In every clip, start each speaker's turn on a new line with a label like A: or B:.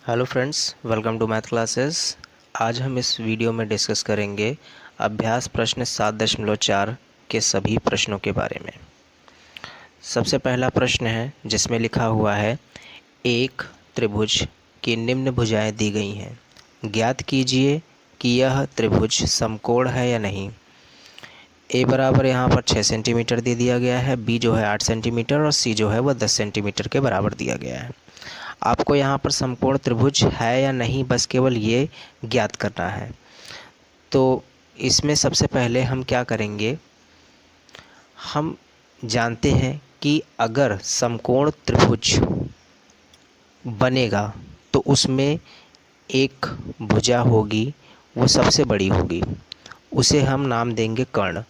A: Hello friends, welcome to math classes. आज हम इस वीडियो में डिस्कस करेंगे अभ्यास प्रश्न 7.4 के सभी प्रश्नों के बारे में। सबसे पहला प्रश्न है जिसमें लिखा हुआ है, एक त्रिभुज की निम्न भुजाएं दी गई हैं, ज्ञात कीजिए कि यह त्रिभुज समकोण है या नहीं। ए बराबर यहाँ पर 6 सेंटीमीटर दे दिया गया है, बी जो है 8 सेंटीमीटर और सी जो है वह 10 सेंटीमीटर के बराबर दिया गया है। आपको यहाँ पर समकोण त्रिभुज है या नहीं बस केवल ये ज्ञात करना है। तो इसमें सबसे पहले हम क्या करेंगे, हम जानते हैं कि अगर समकोण त्रिभुज बनेगा तो उसमें एक भुजा होगी, वो सबसे बड़ी होगी, उसे हम नाम देंगे कर्ण।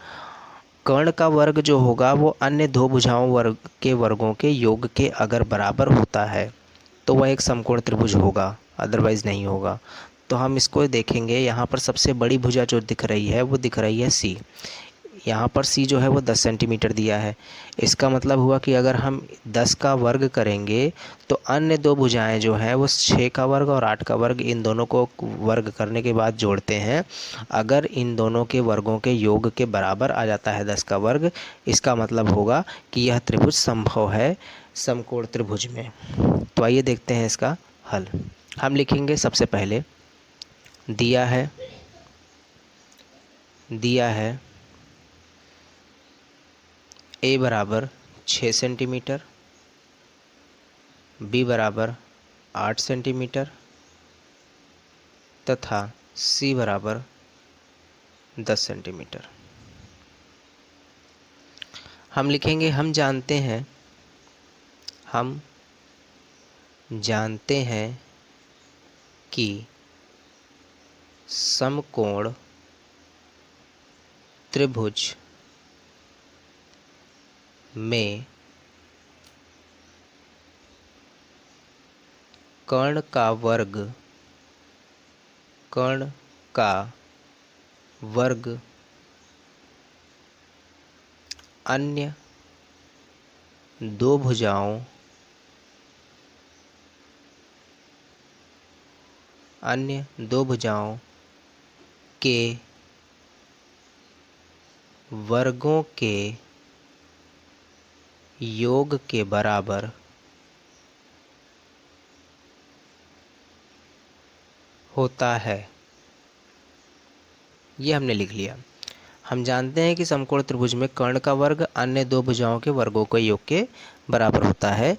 A: कर्ण का वर्ग जो होगा वो अन्य दो भुजाओं के वर्गों के योग के अगर बराबर होता है तो वह एक समकोण त्रिभुज होगा, अदरवाइज़ नहीं होगा। तो हम इसको देखेंगे, यहाँ पर सबसे बड़ी भुजा जो दिख रही है वो दिख रही है सी। यहाँ पर सी जो है वो 10 सेंटीमीटर दिया है। इसका मतलब हुआ कि अगर हम 10 का वर्ग करेंगे तो अन्य दो भुजाएं जो हैं वो 6 का वर्ग और 8 का वर्ग, इन दोनों को वर्ग करने के बाद जोड़ते हैं। अगर इन दोनों के वर्गों के योग के बराबर आ जाता है 10 का वर्ग, इसका मतलब होगा कि यह त्रिभुज संभव है समकोण त्रिभुज में। तो आइए देखते हैं इसका हल। हम लिखेंगे सबसे पहले, दिया है ए बराबर 6 सेंटीमीटर, बी बराबर 8 सेंटीमीटर तथा सी बराबर 10 सेंटीमीटर। हम लिखेंगे, हम जानते हैं कि समकोण त्रिभुज में कर्ण का वर्ग अन्य दो भुजाओं के वर्गों के योग के बराबर होता है। ये हमने लिख लिया। हम जानते हैं कि समकोण त्रिभुज में कर्ण का वर्ग अन्य दो भुजाओं के वर्गों के योग के बराबर होता है।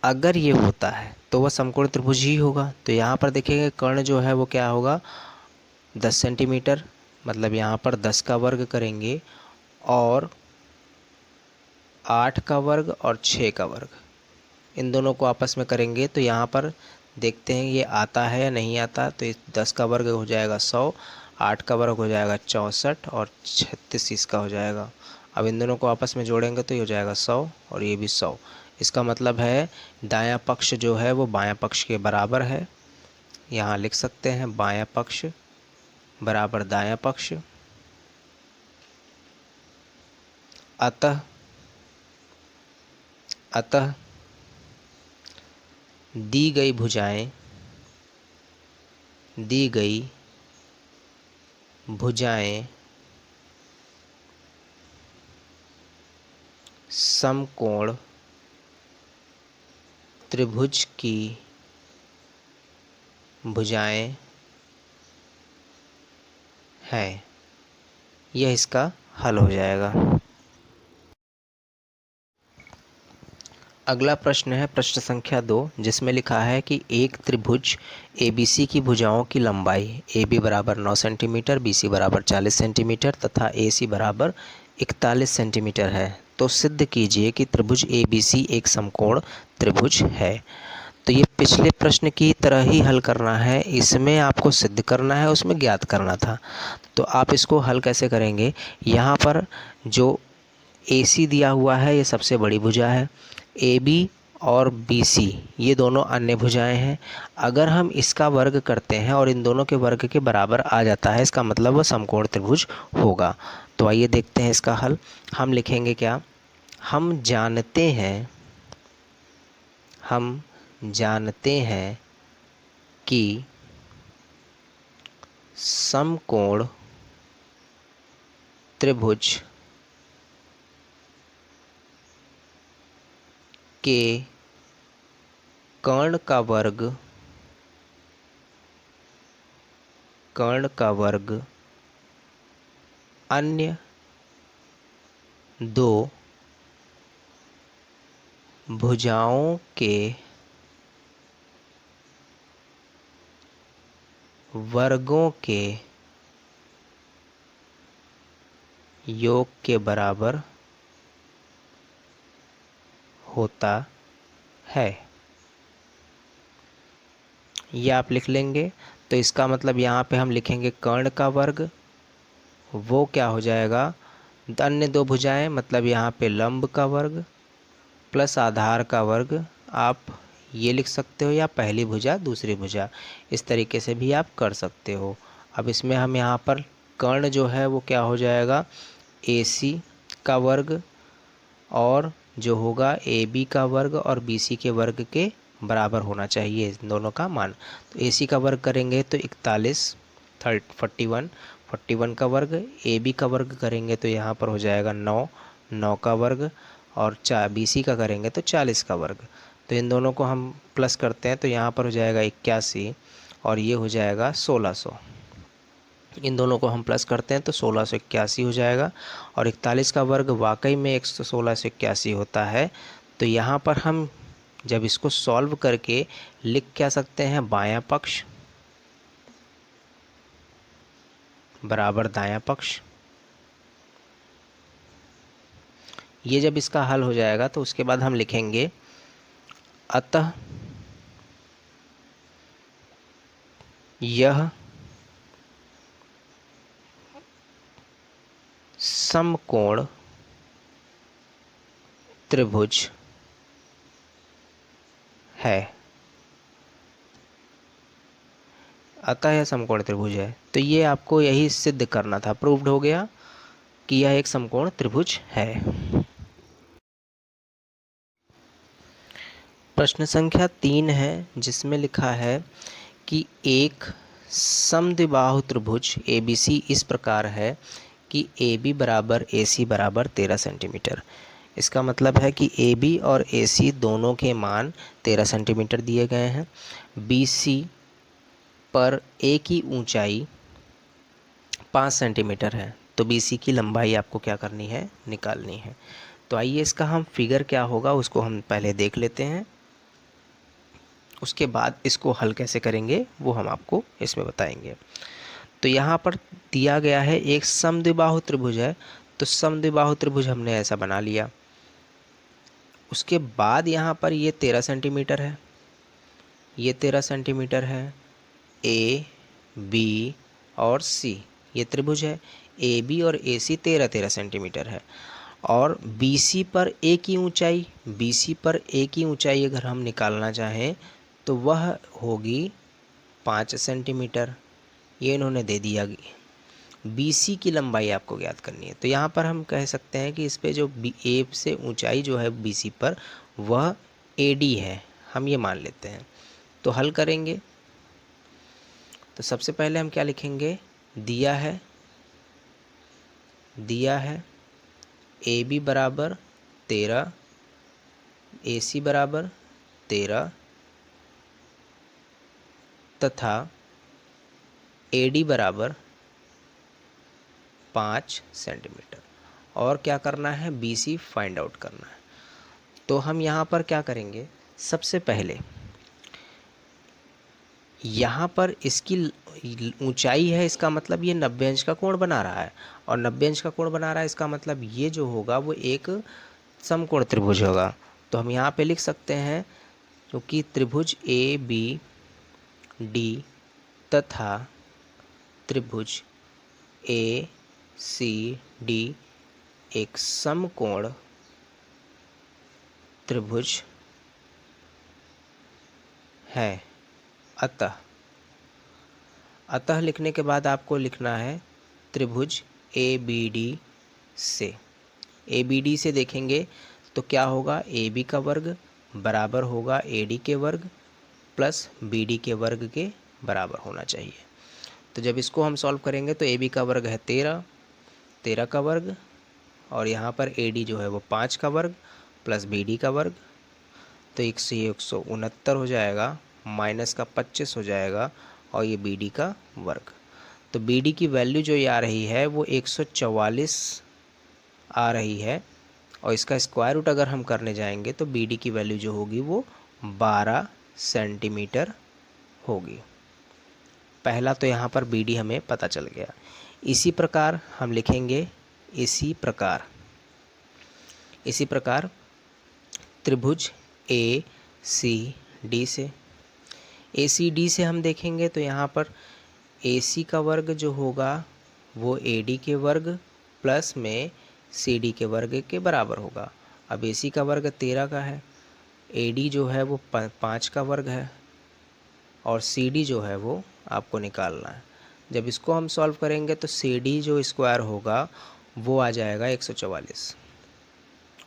A: अगर ये होता है तो वह समकोण त्रिभुज ही होगा। तो यहाँ पर देखेंगे कर्ण जो है वो क्या होगा, 10 सेंटीमीटर, मतलब यहाँ पर 10 का वर्ग करेंगे और 8 का वर्ग और 6 का वर्ग, इन दोनों को आपस में करेंगे तो यहाँ पर देखते हैं ये आता है या नहीं आता। तो इस 10 का वर्ग हो जाएगा 100, 8 का वर्ग हो जाएगा 64 और 36 इसका हो जाएगा। अब इन दोनों को आपस में जोड़ेंगे तो ये हो जाएगा 100 और ये भी 100। इसका मतलब है दायां पक्ष जो है वो बायां पक्ष के बराबर है। यहाँ लिख सकते हैं बायां पक्ष बराबर दायां पक्ष। अतः दी गई भुजाएं समकोण त्रिभुज की भुजाएं हैं। यह इसका हल हो जाएगा। अगला प्रश्न है प्रश्न संख्या 2, जिसमें लिखा है कि एक त्रिभुज ABC की भुजाओं की लंबाई AB बराबर 9 सेंटीमीटर, BC बराबर 40 सेंटीमीटर तथा AC बराबर 41 सेंटीमीटर है। तो सिद्ध कीजिए कि त्रिभुज ABC एक समकोण त्रिभुज है। तो ये पिछले प्रश्न की तरह ही हल करना है, इसमें आपको सिद्ध करना है, उसमें ज्ञात करना था। तो आप इसको हल कैसे करेंगे, यहाँ पर जो AC दिया हुआ है ये सबसे बड़ी भुजा है, AB और BC ये दोनों अन्य भुजाएं हैं। अगर हम इसका वर्ग करते हैं और इन दोनों के वर्ग के बराबर आ जाता है, इसका मतलब वह समकोण त्रिभुज होगा। तो आइए देखते हैं इसका हल। हम लिखेंगे क्या, हम जानते हैं कि समकोण त्रिभुज के कर्ण का वर्ग अन्य दो भुजाओं के वर्गों के योग के बराबर होता है। ये आप लिख लेंगे। तो इसका मतलब यहाँ पे हम लिखेंगे कर्ण का वर्ग, वो क्या हो जाएगा, अन्य दो भुजाएं मतलब यहाँ पे लंब का वर्ग प्लस आधार का वर्ग। आप ये लिख सकते हो या पहली भुजा दूसरी भुजा, इस तरीके से भी आप कर सकते हो। अब इसमें हम यहाँ पर कर्ण जो है वो क्या हो जाएगा, AC का वर्ग और जो होगा AB का वर्ग और BC के वर्ग के बराबर होना चाहिए इन दोनों का मान। तो AC का वर्ग करेंगे तो 41, 41 का वर्ग, AB का वर्ग करेंगे तो यहाँ पर हो जाएगा 9 का वर्ग और BC का करेंगे तो 40 का वर्ग। तो इन दोनों को हम प्लस करते हैं तो यहाँ पर हो जाएगा 81 और ये हो जाएगा 1600। इन दोनों को हम प्लस करते हैं तो 1681 हो जाएगा और 41 का वर्ग वाकई में 1681 होता है। तो यहाँ पर हम जब इसको सॉल्व करके लिख क्या सकते हैं, बायां पक्ष बराबर दायां पक्ष। ये जब इसका हल हो जाएगा तो उसके बाद हम लिखेंगे अतः यह समकोण त्रिभुज है। अतः यह समकोण त्रिभुज है। तो ये आपको यही सिद्ध करना था, प्रूव्ड हो गया कि यह एक समकोण त्रिभुज है। प्रश्न संख्या 3 है जिसमें लिखा है कि एक समद्विबाहु त्रिभुज ABC इस प्रकार है कि AB बराबर AC बराबर 13 सेंटीमीटर। इसका मतलब है कि AB और AC दोनों के मान 13 सेंटीमीटर दिए गए हैं। BC पर A की ऊंचाई 5 सेंटीमीटर है, तो BC की लंबाई आपको क्या करनी है, निकालनी है। तो आइए इसका हम फिगर क्या होगा उसको हम पहले देख लेते हैं, उसके बाद इसको हल कैसे करेंगे वो हम आपको इसमें बताएंगे। तो यहाँ पर दिया गया है एक समद्विबाहु त्रिभुज है, तो समद्विबाहु त्रिभुज हमने ऐसा बना लिया। उसके बाद यहाँ पर ये 13 सेंटीमीटर है, ये 13 सेंटीमीटर है, A, B और C ये त्रिभुज है। AB और AC 13-13 सेंटीमीटर है और BC पर A की ऊंचाई, BC पर A की ऊंचाई अगर हम निकालना चाहें तो वह होगी 5 सेंटीमीटर। ये इन्होंने दे दिया। BC की लंबाई आपको ज्ञात करनी है। तो यहाँ पर हम कह सकते हैं कि इस पे जो A से ऊंचाई जो है BC पर वह AD है, हम ये मान लेते हैं। तो हल करेंगे तो सबसे पहले हम क्या लिखेंगे, दिया है AB बराबर 13, AC बराबर 13 तथा AD बराबर 5 सेंटीमीटर और क्या करना है, BC फाइंड आउट करना है। तो हम यहाँ पर क्या करेंगे, सबसे पहले यहाँ पर इसकी ऊंचाई है, इसका मतलब ये 90 अंश का कोण बना रहा है और 90 अंश का कोण बना रहा है, इसका मतलब ये जो होगा वो एक समकोण त्रिभुज होगा। तो हम यहाँ पे लिख सकते हैं क्योंकि त्रिभुज ABD तथा त्रिभुज ACD एक समकोण त्रिभुज है। अतः लिखने के बाद आपको लिखना है त्रिभुज ABD से। ABD से देखेंगे तो क्या होगा, AB का वर्ग बराबर होगा AD के वर्ग प्लस बी डी के वर्ग के बराबर होना चाहिए। तो जब इसको हम सॉल्व करेंगे तो ए बी का वर्ग है 13, 13 का वर्ग, और यहाँ पर ए डी जो है वो 5 का वर्ग प्लस बी डी का वर्ग, तो 169 हो जाएगा, माइनस का 25 हो जाएगा, और ये बी डी का वर्ग। तो बी डी की वैल्यू जो ये आ रही है वो 144 आ रही है, और इसका स्क्वायर रूट अगर हम करने जाएंगे तो बी डी की वैल्यू जो होगी वो 12 सेंटीमीटर होगी। पहला तो यहाँ पर बी डी हमें पता चल गया। इसी प्रकार हम लिखेंगे, इसी प्रकार त्रिभुज ए सी डी से, ए सी डी से हम देखेंगे तो यहाँ पर ए सी का वर्ग जो होगा वो ए डी के वर्ग प्लस में सी डी के वर्ग के बराबर होगा। अब ए सी का वर्ग 13 का है, ए डी जो है वो 5 का वर्ग है, और सी डी जो है वो आपको निकालना है। जब इसको हम सॉल्व करेंगे तो सी डी जो स्क्वायर होगा वो आ जाएगा 144,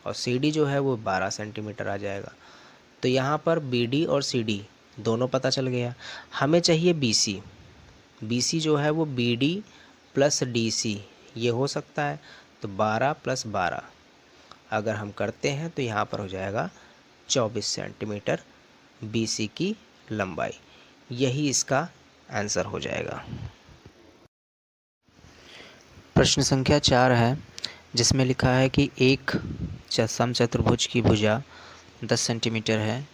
A: और सी डी जो है वो 12 सेंटीमीटर आ जाएगा। तो यहाँ पर बी डी और सी डी दोनों पता चल गया। हमें चाहिए बी सी, बी सी जो है वो B D plus D C ये हो सकता है, तो 12 + 12 अगर हम करते हैं तो यहाँ पर हो जाएगा 24 सेंटीमीटर बी सी की लंबाई। यही इसका आंसर हो जाएगा। प्रश्न संख्या 4 है, जिसमें लिखा है कि एक समचतुर्भुज की भुजा 10 सेंटीमीटर है,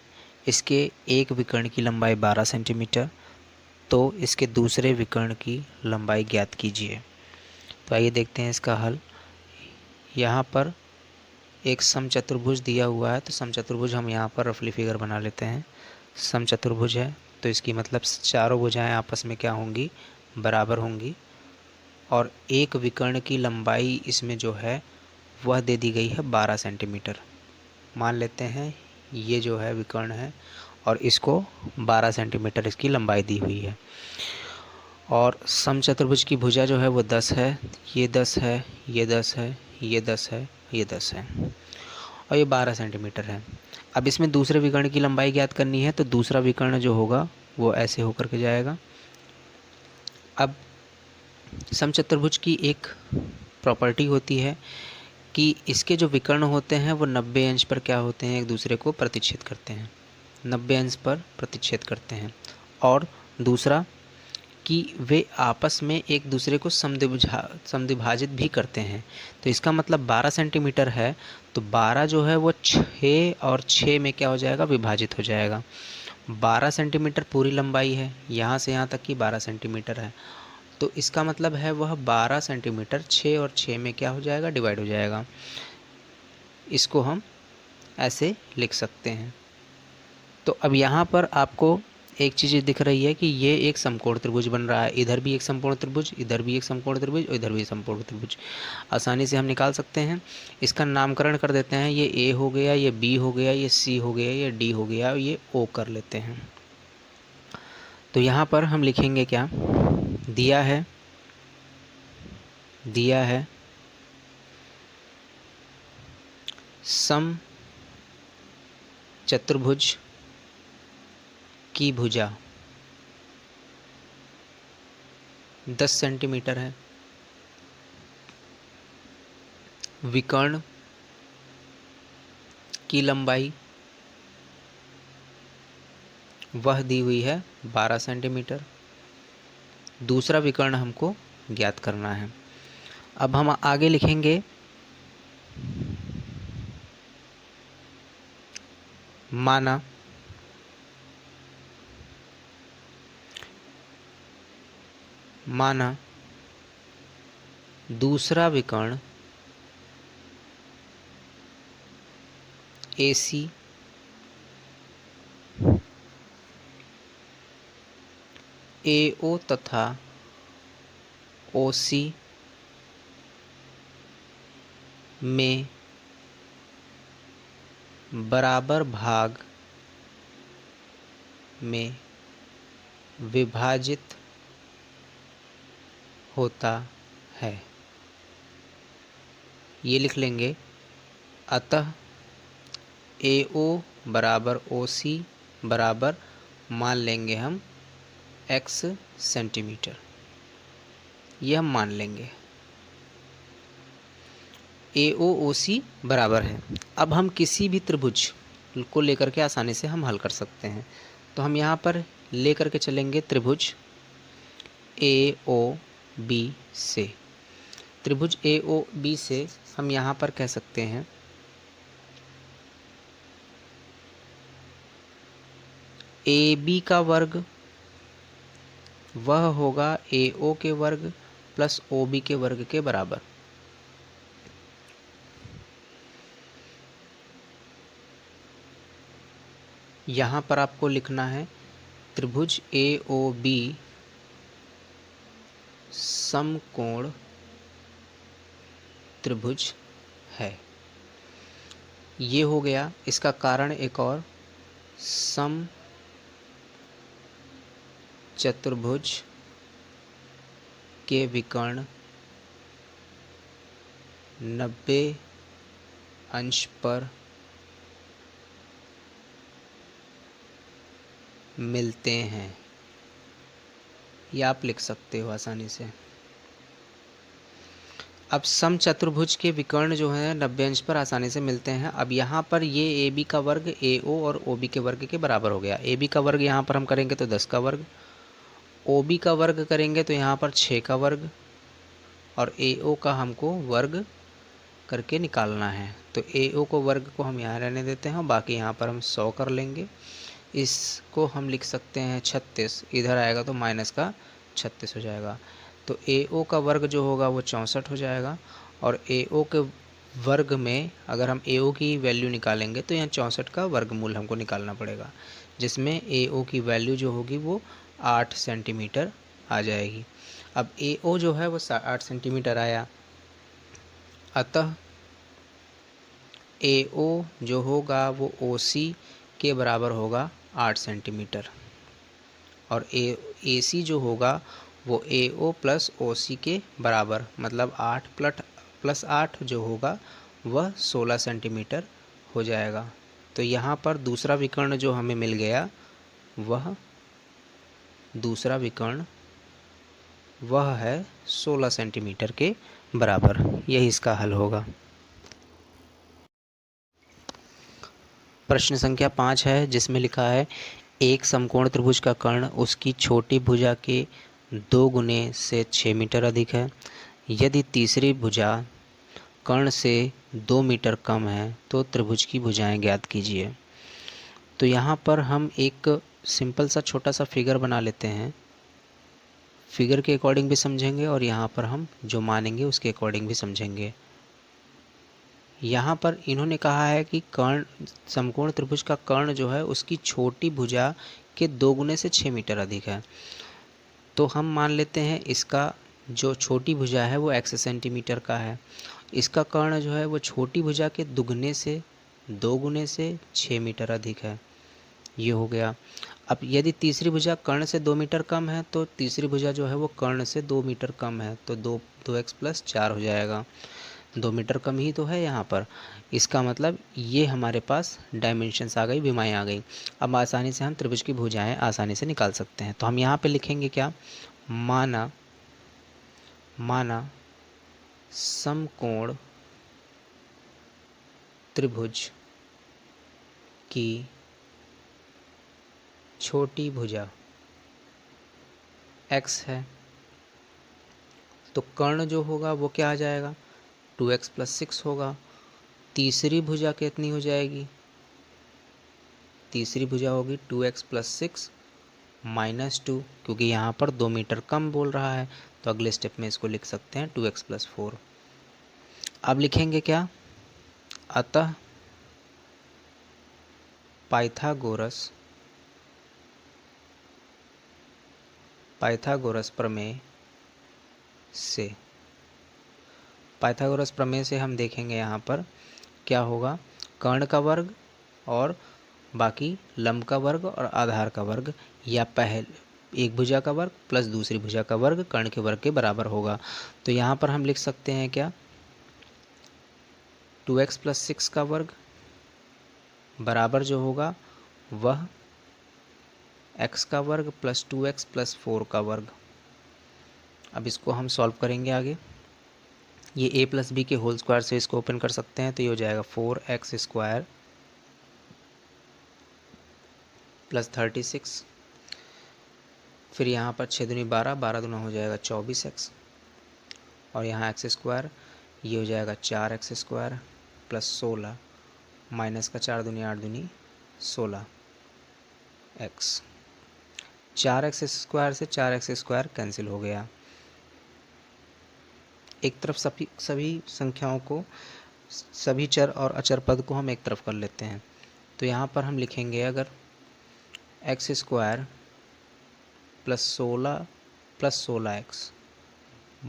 A: इसके एक विकर्ण की लंबाई 12 सेंटीमीटर, तो इसके दूसरे विकर्ण की लंबाई ज्ञात कीजिए। तो आइए देखते हैं इसका हल। यहाँ पर एक समचतुर्भुज दिया हुआ है, तो समचतुर्भुज हम यहाँ पर रफली फिगर बना लेते हैं। समचतुर्भुज है तो इसकी मतलब चारों भुजाएं आपस में क्या होंगी, बराबर होंगी, और एक विकर्ण की लंबाई इसमें जो है वह दे दी गई है 12 सेंटीमीटर। मान लेते हैं ये जो है विकर्ण है और इसको 12 सेंटीमीटर इसकी लंबाई दी हुई है, और समचतुर्भुज की भुजा जो है वो 10 है, ये 10 है, ये 10 है, ये 10 है, ये 10 है, और ये 12 सेंटीमीटर है। अब इसमें दूसरे विकर्ण की लंबाई ज्ञात करनी है, तो दूसरा विकर्ण जो होगा वो ऐसे होकर के जाएगा। अब समचतुर्भुज की एक प्रॉपर्टी होती है कि इसके जो विकर्ण होते हैं वो 90 अंश पर क्या होते हैं, एक दूसरे को प्रतिच्छेद करते हैं, 90 अंश पर प्रतिच्छेद करते हैं। और दूसरा कि वे आपस में एक दूसरे को समद्विभाजित भी करते हैं। तो इसका मतलब 12 सेंटीमीटर है, तो 12 जो है वो 6 और 6 में क्या हो जाएगा, विभाजित हो जाएगा। 12 सेंटीमीटर पूरी लंबाई है, यहाँ से यहाँ तक की 12 सेंटीमीटर है, तो इसका मतलब है वह 12 सेंटीमीटर 6 और 6 में क्या हो जाएगा, डिवाइड हो जाएगा। इसको हम ऐसे लिख सकते हैं। तो अब यहाँ पर आपको एक चीज़ दिख रही है कि ये एक समकोण त्रिभुज बन रहा है, इधर भी एक समकोण त्रिभुज, इधर भी एक समकोण त्रिभुज, और इधर भी समकोण त्रिभुज आसानी से हम निकाल सकते हैं। इसका नामकरण कर देते हैं, ये ए हो गया, ये बी हो गया, ये सी हो गया, ये डी हो गया, और ये ओ कर लेते हैं। तो यहाँ पर हम लिखेंगे क्या, दिया है सम चतुर्भुज की भुजा 10 सेंटीमीटर है, विकर्ण की लंबाई वह दी हुई है 12 सेंटीमीटर, दूसरा विकर्ण हमको ज्ञात करना है। अब हम आगे लिखेंगे, माना दूसरा विकर्ण AC AO तथा OC में बराबर भाग में विभाजित होता है। ये लिख लेंगे, अतः AO बराबर OC बराबर मान लेंगे हम x सेंटीमीटर, ये हम मान लेंगे। AOOC बराबर है। अब हम किसी भी त्रिभुज को लेकर के आसानी से हम हल कर सकते हैं। तो हम यहाँ पर लेकर के चलेंगे त्रिभुज AOB से। त्रिभुज AOB से हम यहाँ पर कह सकते हैं AB का वर्ग वह होगा AO के वर्ग प्लस OB के वर्ग के बराबर। यहाँ पर आपको लिखना है त्रिभुज AOB समकोण त्रिभुज है। ये हो गया। इसका कारण एक और, सम चतुर्भुज के विकर्ण 90 अंश पर मिलते हैं। ये आप लिख सकते हो आसानी से। अब सम चतुर्भुज के विकर्ण जो है 90 अंश पर आसानी से मिलते हैं। अब यहाँ पर ये AB का वर्ग AO और OB के वर्ग के बराबर हो गया। AB का वर्ग यहाँ पर हम करेंगे तो 10 का वर्ग, OB का वर्ग करेंगे तो यहाँ पर 6 का वर्ग, और AO का हमको वर्ग करके निकालना है। तो AO को वर्ग को हम यहाँ रहने देते हैं, बाकी यहाँ पर हम 100 कर लेंगे। इसको हम लिख सकते हैं 36, इधर आएगा तो माइनस का 36 हो जाएगा। तो AO का वर्ग जो होगा वो 64 हो जाएगा, और AO के वर्ग में अगर हम AO की वैल्यू निकालेंगे तो यहाँ 64 का वर्गमूल हमको निकालना पड़ेगा, जिसमें AO की वैल्यू जो होगी वो 8 सेंटीमीटर आ जाएगी। अब AO जो है वो 8 सेंटीमीटर आया, अतः AO जो होगा वो OC के बराबर होगा 8 सेंटीमीटर, और AC जो होगा वो AO प्लस OC के बराबर, मतलब 8 प्लस 8 जो होगा वह 16 सेंटीमीटर हो जाएगा। तो यहाँ पर दूसरा विकर्ण जो हमें मिल गया वह दूसरा विकर्ण वह है 16 सेंटीमीटर के बराबर। यही इसका हल होगा। प्रश्न संख्या 5 है, जिसमें लिखा है एक समकोण त्रिभुज का कर्ण उसकी छोटी भुजा के 2 गुने से 6 मीटर अधिक है। यदि तीसरी भुजा कर्ण से 2 मीटर कम है तो त्रिभुज की भुजाएं ज्ञात कीजिए। तो यहाँ पर हम एक सिंपल सा छोटा सा फिगर बना लेते हैं। फिगर के अकॉर्डिंग भी समझेंगे और यहाँ पर हम जो मानेंगे उसके अकॉर्डिंग भी समझेंगे। यहाँ पर इन्होंने कहा है कि कर्ण समकोण त्रिभुज का कर्ण जो है उसकी छोटी भुजा के 2 गुने से 6 मीटर अधिक है। तो हम मान लेते हैं इसका जो छोटी भुजा है वो x सेंटीमीटर का है, इसका कर्ण जो है वो छोटी भुजा के दुगने से 2 गुने से 6 मीटर अधिक है। ये हो गया। अब यदि तीसरी भुजा कर्ण से 2 मीटर कम है तो तीसरी भुजा जो है वो कर्ण से 2 मीटर कम है, तो 2x प्लस 4 हो जाएगा। 2 मीटर कम ही तो है यहाँ पर, इसका मतलब ये हमारे पास डायमेंशंस आ गई, विमाएँ आ गई। अब आसानी से हम त्रिभुज की भुजाएं आसानी से निकाल सकते हैं। तो हम यहाँ पे लिखेंगे क्या, माना समकोण त्रिभुज की छोटी भुजा x है, तो कर्ण जो होगा वो क्या आ जाएगा, 2x प्लस 6 होगा। तीसरी भुजा कितनी हो जाएगी, तीसरी भुजा होगी 2x प्लस 6 माइनस 2, क्योंकि यहाँ पर 2 मीटर कम बोल रहा है, तो अगले स्टेप में इसको लिख सकते हैं 2x प्लस 4। अब लिखेंगे क्या, अतः पाइथागोरस प्रमेय से हम देखेंगे यहाँ पर क्या होगा, कर्ण का वर्ग और बाकी लंब का वर्ग और आधार का वर्ग, या पहले एक भुजा का वर्ग प्लस दूसरी भुजा का वर्ग कर्ण के वर्ग के बराबर होगा। तो यहाँ पर हम लिख सकते हैं क्या, 2x प्लस 6 का वर्ग बराबर जो होगा वह x का वर्ग प्लस 2x प्लस 4 का वर्ग। अब इसको हम सॉल्व करेंगे आगे। ये a प्लस बी के होल स्क्वायर से इसको ओपन कर सकते हैं, तो ये हो जाएगा 4x स्क्वायर प्लस 36। फिर यहाँ पर 6 दूनी 12, 12 दूना हो जाएगा 24x, और यहाँ एक्स स्क्वायर, ये हो जाएगा 4x स्क्वायर प्लस 16, माइनस का 4 दूनी 8 दूनी 16x। 4x स्क्वायर से 4x स्क्वायर कैंसिल हो गया। एक तरफ सभी संख्याओं को, सभी चर और अचर पद को हम एक तरफ कर लेते हैं। तो यहाँ पर हम लिखेंगे अगर x square plus 16 plus 16x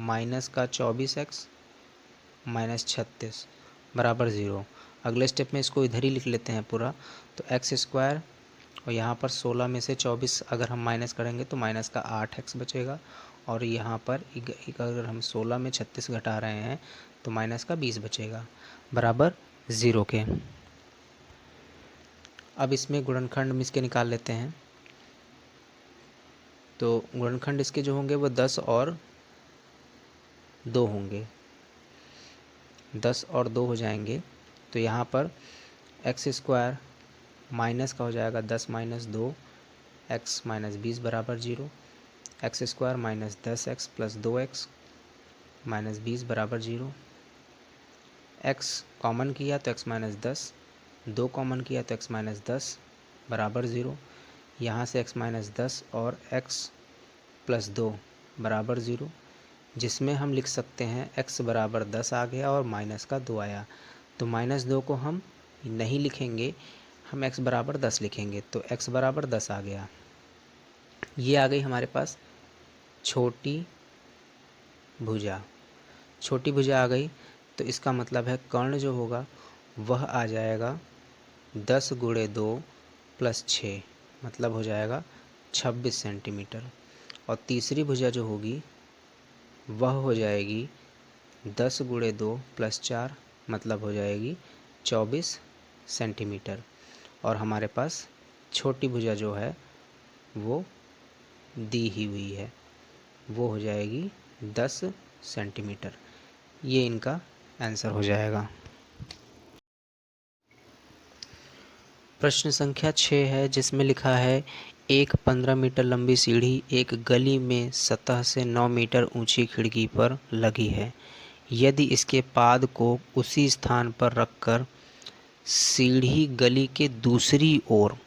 A: minus का 24x माइनस 36 बराबर 0। अगले स्टेप में इसको इधर ही लिख लेते हैं पूरा। तो एक्स स्क्वायर और यहाँ पर 16 में से 24 अगर हम माइनस करेंगे तो माइनस का 8x बचेगा, और यहाँ पर अगर हम 16 में 36 घटा रहे हैं तो माइनस का 20 बचेगा बराबर 0 के। अब इसमें गुणनखंड हम इसके निकाल लेते हैं। तो गुणनखंड इसके जो होंगे वो 10 और 2 होंगे, 10 और 2 हो जाएंगे। तो यहाँ पर एक्स स्क्वायर माइनस का हो जाएगा 10 माइनस 2 एक्स माइनस 20 बराबर 0। X square minus 10x plus 2x minus 20 बराबर 0। एक्स कॉमन किया तो x माइनस 10, 2 कॉमन किया तो x माइनस 10 बराबर 0। यहाँ से x माइनस 10 और x प्लस 2 बराबर 0, जिसमें हम लिख सकते हैं x बराबर 10 आ गया और माइनस का 2 आया। तो माइनस 2 को हम नहीं लिखेंगे, हम x बराबर 10 लिखेंगे। तो x बराबर 10 आ गया। ये आ गई हमारे पास छोटी भुजा। छोटी भुजा आ गई तो इसका मतलब है कर्ण जो होगा वह आ जाएगा 10 गुणे 2 प्लस 6, मतलब हो जाएगा 26 सेंटीमीटर। और तीसरी भुजा जो होगी वह हो जाएगी 10 गुणे 2 प्लस 4, मतलब हो जाएगी 24 सेंटीमीटर। और हमारे पास छोटी भुजा जो है वो दी ही हुई है, वो हो जाएगी 10 सेंटीमीटर। ये इनका आंसर हो जाएगा। प्रश्न संख्या 6 है, जिसमें लिखा है एक 15 मीटर लंबी सीढ़ी एक गली में सतह से 9 मीटर ऊंची खिड़की पर लगी है। यदि इसके पाद को उसी स्थान पर रखकर सीढ़ी गली के दूसरी ओर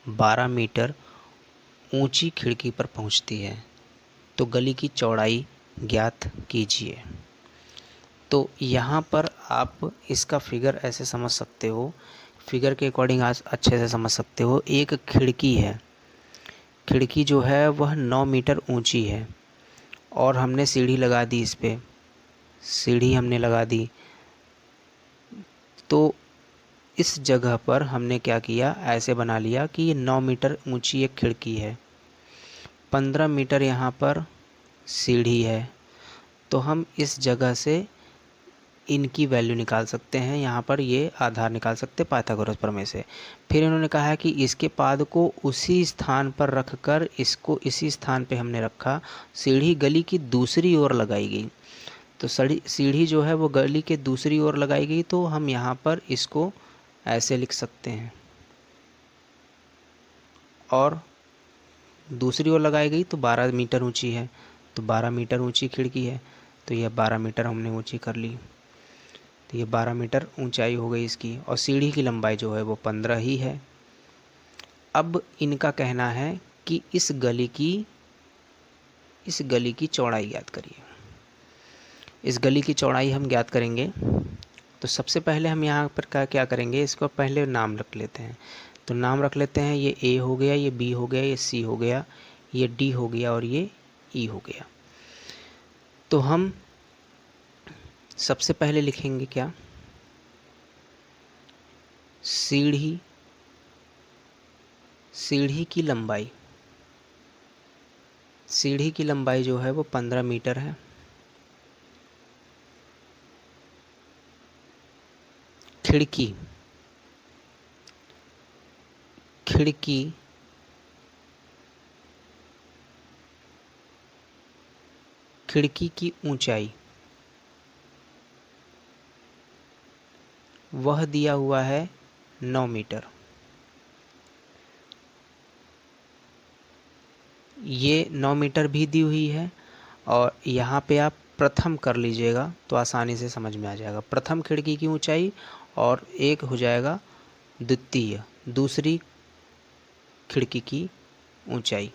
A: 12 मीटर ऊंची खिड़की पर पहुंचती है तो गली की चौड़ाई ज्ञात कीजिए। तो यहाँ पर आप इसका फिगर ऐसे समझ सकते हो, फिगर के अकॉर्डिंग आज अच्छे से समझ सकते हो। एक खिड़की है, खिड़की जो है वह 9 मीटर ऊंची है और हमने सीढ़ी लगा दी, इस पर सीढ़ी हमने लगा दी। तो इस जगह पर हमने क्या किया, ऐसे बना लिया कि ये 9 मीटर ऊंची एक खिड़की है, 15 मीटर यहाँ पर सीढ़ी है। तो हम इस जगह से इनकी वैल्यू निकाल सकते हैं, यहाँ पर ये आधार निकाल सकते हैं पाइथागोरस प्रमेय से। फिर इन्होंने कहा है कि इसके पाद को उसी स्थान पर रखकर, इसको इसी स्थान पे हमने रखा, सीढ़ी गली की दूसरी ओर लगाई गई। तो सीढ़ी जो है वो गली के दूसरी ओर लगाई गई, तो हम यहाँ पर इसको ऐसे लिख सकते हैं। और दूसरी ओर लगाई गई तो 12 मीटर ऊंची है, तो 12 मीटर ऊंची खिड़की है, तो यह 12 मीटर हमने ऊंची कर ली। तो ये 12 मीटर ऊंचाई हो गई इसकी, और सीढ़ी की लंबाई जो है वो 15 ही है। अब इनका कहना है कि इस गली की चौड़ाई ज्ञात करिए। इस गली की चौड़ाई हम ज्ञात करेंगे। तो सबसे पहले हम यहाँ पर क्या करेंगे, इसको पहले नाम रख लेते हैं। तो नाम रख लेते हैं, ये ए हो गया, ये बी हो गया, ये सी हो गया, ये डी हो गया और ये ई हो गया। तो हम सबसे पहले लिखेंगे क्या, सीढ़ी की लंबाई, सीढ़ी की लंबाई जो है वो 15 मीटर है। खिड़की खिड़की की ऊंचाई वह दिया हुआ है 9 मीटर। ये 9 मीटर भी दी हुई है और यहाँ पे आप प्रथम कर लीजिएगा तो आसानी से समझ में आ जाएगा। प्रथम खिड़की की ऊंचाई और एक हो जाएगा द्वितीय, दूसरी खिड़की की ऊंचाई।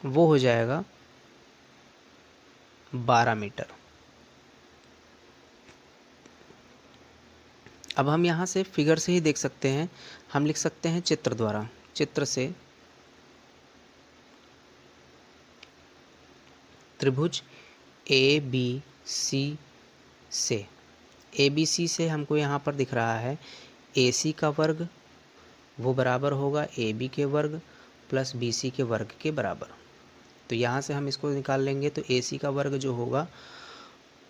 A: वो हो जाएगा 12 मीटर। अब हम यहाँ से फिगर से ही देख सकते हैं, हम लिख सकते हैं चित्र द्वारा। चित्र से त्रिभुज ए बी सी से, ए बी सी से हमको यहाँ पर दिख रहा है ए सी का वर्ग वो बराबर होगा ए बी के वर्ग प्लस बी सी के वर्ग के बराबर। तो यहाँ से हम इसको निकाल लेंगे तो ए सी का वर्ग जो होगा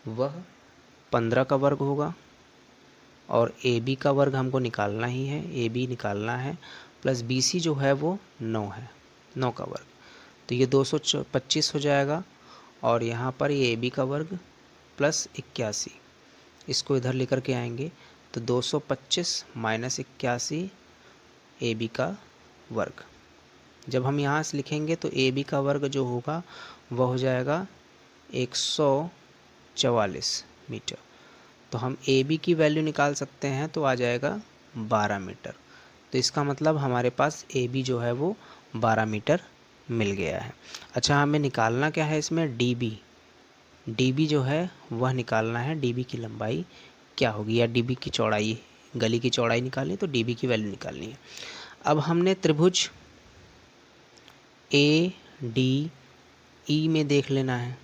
A: वह 15 का वर्ग होगा और ए बी का वर्ग हमको निकालना ही है, ए बी निकालना है, प्लस बी सी जो है वो 9 है, 9 का वर्ग। तो ये 225 हो जाएगा और यहाँ पर ये ए बी का वर्ग प्लस 81, इसको इधर लेकर के आएंगे तो 225 माइनस 81 ए बी का वर्ग। जब हम यहाँ से लिखेंगे तो ए बी का वर्ग जो होगा वह हो जाएगा 144 मीटर। तो हम ए बी की वैल्यू निकाल सकते हैं तो आ जाएगा 12 मीटर। तो इसका मतलब हमारे पास ए बी जो है वो 12 मीटर मिल गया है। अच्छा, हमें निकालना क्या है इसमें, डी बी। डी बी जो है वह निकालना है, डी बी की लंबाई क्या होगी या डी बी की चौड़ाई, गली की चौड़ाई निकालनी तो डी बी की वैल्यू निकालनी है। अब हमने त्रिभुज ए डी ई में देख लेना है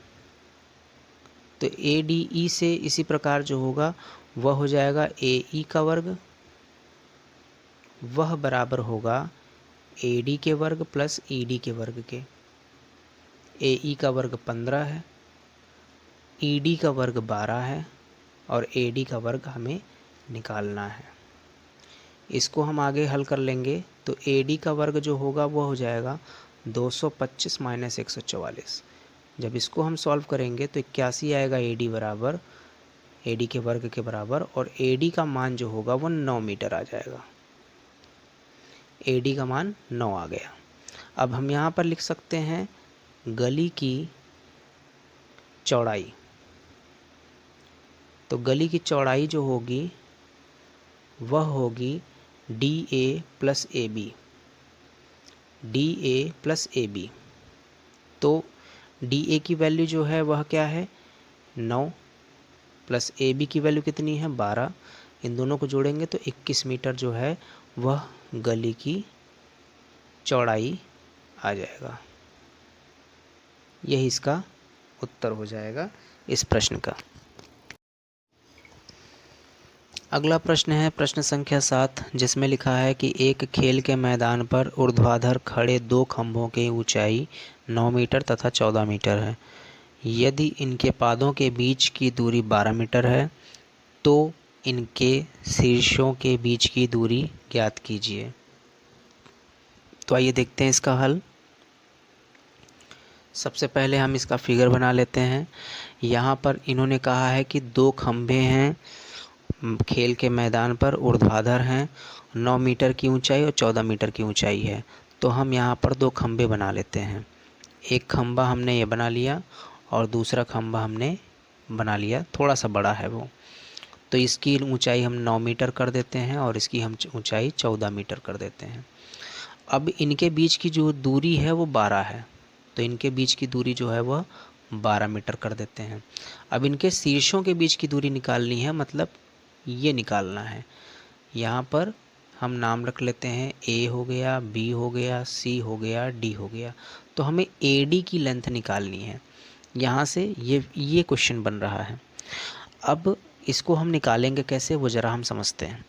A: तो ए डी ई से इसी प्रकार जो होगा वह हो जाएगा ए ई का वर्ग, वह बराबर होगा ए डी के वर्ग प्लस ई डी के वर्ग के। ए ई का वर्ग 15 है, ई डी का वर्ग 12 है और ए डी का वर्ग हमें निकालना है। इसको हम आगे हल कर लेंगे तो ए डी का वर्ग जो होगा वह हो जाएगा 225 माइनस 144। जब इसको हम सॉल्व करेंगे तो 81 आएगा ए डी बराबर, ए डी के वर्ग के बराबर, और ए डी का मान जो होगा वो 9 मीटर आ जाएगा। ए डी का मान 9 आ गया। अब हम यहाँ पर लिख सकते हैं गली की चौड़ाई। तो गली की चौड़ाई जो होगी वह होगी D A plus A B, D A plus A B. तो डी ए की वैल्यू जो है वह क्या है 9 प्लस ए बी की वैल्यू कितनी है 12। इन दोनों को जोड़ेंगे तो 21 मीटर जो है वह गली की चौड़ाई आ जाएगा। यही इसका उत्तर हो जाएगा इस प्रश्न का। अगला प्रश्न है प्रश्न संख्या 7, जिसमें लिखा है कि एक खेल के मैदान पर ऊर्ध्वाधर खड़े 2 खंभों की ऊंचाई 9 मीटर तथा 14 मीटर है। यदि इनके पादों के बीच की दूरी 12 मीटर है तो इनके शीर्षों के बीच की दूरी ज्ञात कीजिए। तो आइए देखते हैं इसका हल। सबसे पहले हम इसका फिगर बना लेते हैं। यहाँ पर इन्होंने कहा है कि 2 खंभे हैं, खेल के मैदान पर ऊर्ध्वाधर हैं, 9 मीटर की ऊंचाई और 14 मीटर की ऊंचाई है। तो हम यहाँ पर 2 खंभे बना लेते हैं। एक खंभा हमने ये बना लिया और दूसरा खंभा हमने बना लिया, थोड़ा सा बड़ा है वो। तो इसकी ऊंचाई हम 9 मीटर कर देते हैं और इसकी हम ऊंचाई 14 मीटर कर देते हैं। अब इनके बीच की जो दूरी है वो 12 है, तो इनके बीच की दूरी जो है वह 12 मीटर कर देते हैं। अब इनके शीर्षों के बीच की दूरी निकालनी है, मतलब ये निकालना है। यहाँ पर हम नाम रख लेते हैं, ए हो गया, बी हो गया, सी हो गया, डी हो गया। तो हमें ए डी की लेंथ निकालनी है। यहाँ से ये क्वेश्चन बन रहा है। अब इसको हम निकालेंगे कैसे वो ज़रा हम समझते हैं।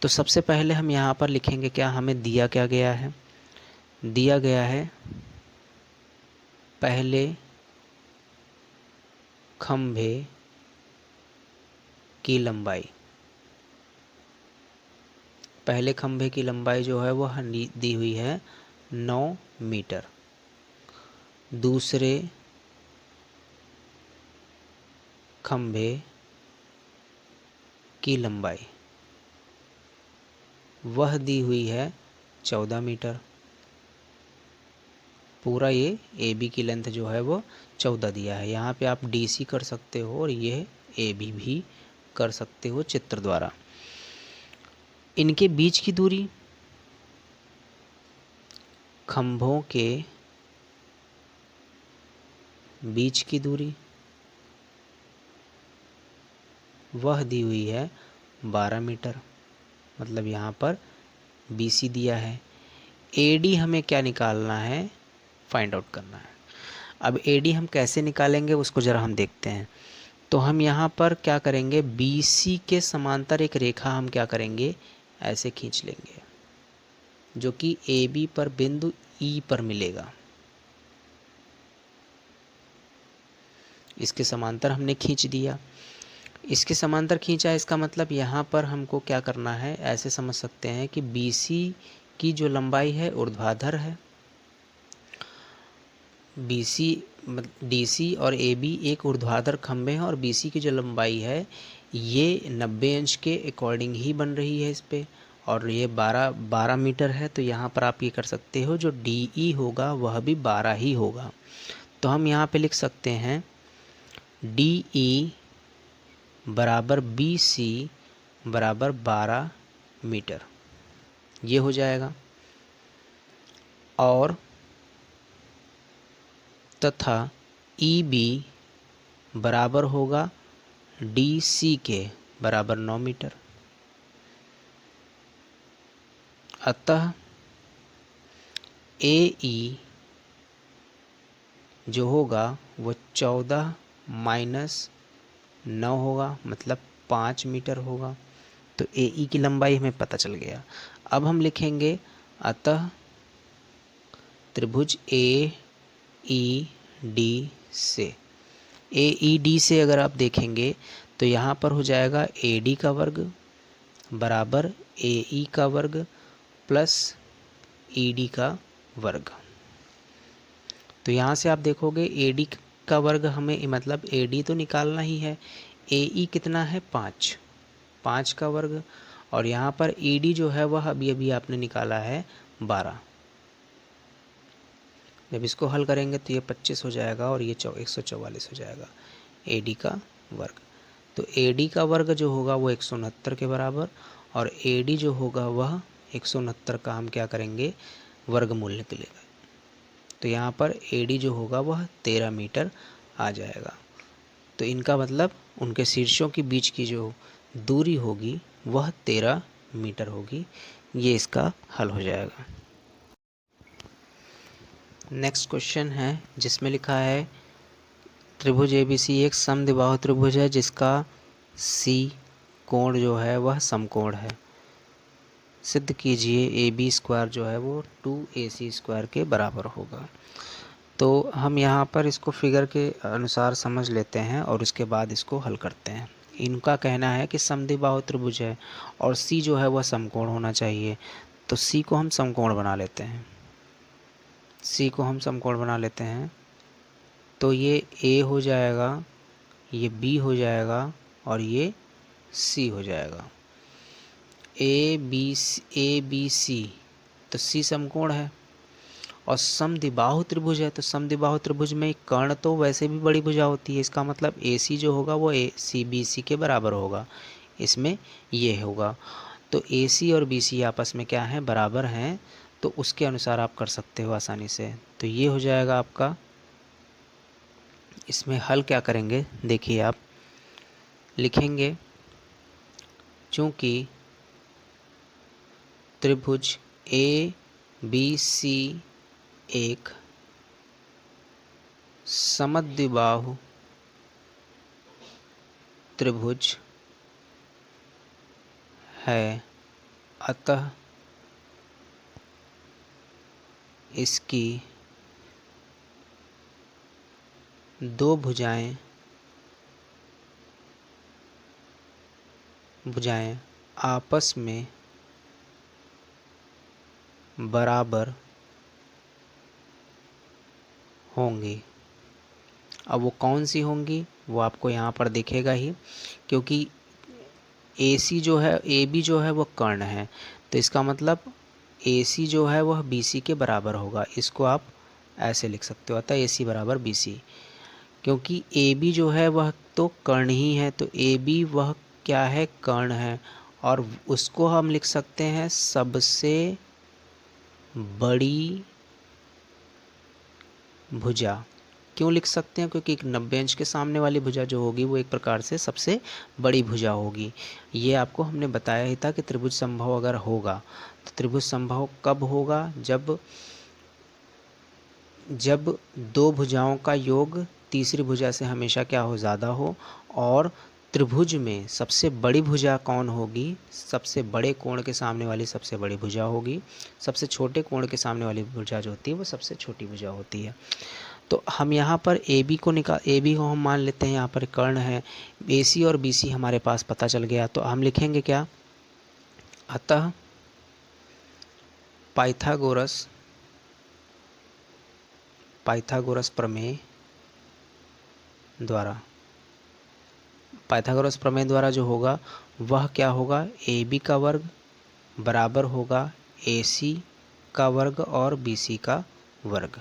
A: तो सबसे पहले हम यहाँ पर लिखेंगे क्या, हमें दिया क्या गया है, दिया गया है पहले खंभे की लंबाई। पहले खंभे की लंबाई जो है वो दी हुई है 9 मीटर। दूसरे खंभे की लंबाई वह दी हुई है 14 मीटर। पूरा ये ए बी की लेंथ जो है वो 14 दिया है। यहाँ पे आप डी सी कर सकते हो और ये ए बी भी कर सकते हो चित्र द्वारा। इनके बीच की दूरी, खंभों के बीच की दूरी वह दी हुई है 12 मीटर। मतलब यहाँ पर बी सी दिया है। ए डी हमें क्या निकालना है, फाइंड आउट करना है। अब ए डी हम कैसे निकालेंगे उसको ज़रा हम देखते हैं। तो हम यहाँ पर क्या करेंगे, बी सी के समांतर एक रेखा हम क्या करेंगे, ऐसे खींच लेंगे, जो कि ए बी पर बिंदु ई पर मिलेगा। इसके समांतर हमने खींच दिया। इसके समांतर खींचा, इसका मतलब यहाँ पर हमको क्या करना है, ऐसे समझ सकते हैं कि बी सी की जो लंबाई है ऊर्ध्वाधर है। बी सी डी सी और ए बी एक ऊर्ध्वाधर खंभे हैं और बी सी की जो लंबाई है ये 90 अंश के अकॉर्डिंग ही बन रही है इस पे, और ये 12 मीटर है। तो यहाँ पर आप ये कर सकते हो, जो डी ई होगा वह भी 12 ही होगा। तो हम यहाँ पे लिख सकते हैं डी ई बराबर बी सी बराबर 12 मीटर, ये हो जाएगा। और तथा ई बी बराबर होगा डी सी के बराबर 9 मीटर। अतः ए ई जो होगा वो 14 माइनस 9 होगा, मतलब 5 मीटर होगा। तो ए ई की लंबाई हमें पता चल गया। अब हम लिखेंगे अतः त्रिभुज ए ई डी से, ए ई डी से अगर आप देखेंगे तो यहाँ पर हो जाएगा ए डी का वर्ग बराबर ए ई का वर्ग प्लस ई डी का वर्ग। तो यहाँ से आप देखोगे ए डी का वर्ग हमें, मतलब ए डी तो निकालना ही है। ए ई कितना है, 5 का वर्ग, और यहाँ पर ई डी जो है वह अभी अभी आपने निकाला है 12। जब इसको हल करेंगे तो ये 25 हो जाएगा और ये 144 हो जाएगा ए डी का वर्ग। तो ए डी का वर्ग जो होगा वो 169 के बराबर, और ए डी जो होगा वह 169 का हम क्या करेंगे, वर्गमूल निकलेगा। तो यहाँ पर ए डी जो होगा वह 13 मीटर आ जाएगा। तो इनका मतलब उनके शीर्षों के बीच की जो दूरी होगी वह 13 मीटर होगी। ये इसका हल हो जाएगा। नेक्स्ट क्वेश्चन है जिसमें लिखा है त्रिभुज एबीसी एक समद्विबाहु त्रिभुज है जिसका सी कोण जो है वह समकोण है। सिद्ध कीजिए ए बी स्क्वायर जो है वो 2AC स्क्वायर के बराबर होगा। तो हम यहाँ पर इसको फिगर के अनुसार समझ लेते हैं और उसके बाद इसको हल करते हैं। इनका कहना है कि समद्विबाहु त्रिभुज है और सी जो है वह समकोण होना चाहिए। तो सी को हम समकोण बना लेते हैं। सी को हम समकोण बना लेते हैं तो ये ए हो जाएगा, ये बी हो जाएगा और ये सी हो जाएगा। ए बी सी, तो सी समकोण है और समद्विबाहु त्रिभुज है। तो समद्विबाहु त्रिभुज में कर्ण तो वैसे भी बड़ी भुजा होती है, इसका मतलब ए सी जो होगा वो ए सी बी सी के बराबर होगा। इसमें ये होगा। तो ए सी और बी सी आपस में क्या है, बराबर हैं। तो उसके अनुसार आप कर सकते हो आसानी से। तो ये हो जाएगा आपका। इसमें हल क्या करेंगे देखिए, आप लिखेंगे चूँकि त्रिभुज ए बी सी एक समद्विबाहु त्रिभुज है, अतः इसकी दो भुजाएं आपस में बराबर होंगी। अब वो कौन सी होंगी वो आपको यहाँ पर दिखेगा ही, क्योंकि AC जो है, AB जो है वो कर्ण है, तो इसका मतलब AC जो है वह BC के बराबर होगा। इसको आप ऐसे लिख सकते हो, अतः AC बराबर BC। क्योंकि AB जो है वह तो कर्ण ही है, तो AB वह क्या है, कर्ण है, और उसको हम लिख सकते हैं सबसे बड़ी भुजा। क्यों लिख सकते हैं? क्योंकि 90 अंश के सामने वाली भुजा जो होगी वो एक प्रकार से सबसे बड़ी भुजा होगी। ये आपको हमने बताया ही था कि त्रिभुज संभव अगर होगा तो त्रिभुज संभव कब होगा, जब दो भुजाओं का योग तीसरी भुजा से हमेशा क्या हो, ज़्यादा हो। और त्रिभुज में सबसे बड़ी भुजा कौन होगी, सबसे बड़े कोण के सामने वाली सबसे बड़ी भुजा होगी, सबसे छोटे कोण के सामने वाली भुजा जो होती है वो सबसे छोटी भुजा होती है। तो हम यहाँ पर AB को हम मान लेते हैं यहाँ पर कर्ण है, AC और BC हमारे पास पता चल गया, तो हम लिखेंगे क्या, अतः पाइथागोरस प्रमेय द्वारा जो होगा वह क्या होगा, AB का वर्ग बराबर होगा AC का वर्ग और BC का वर्ग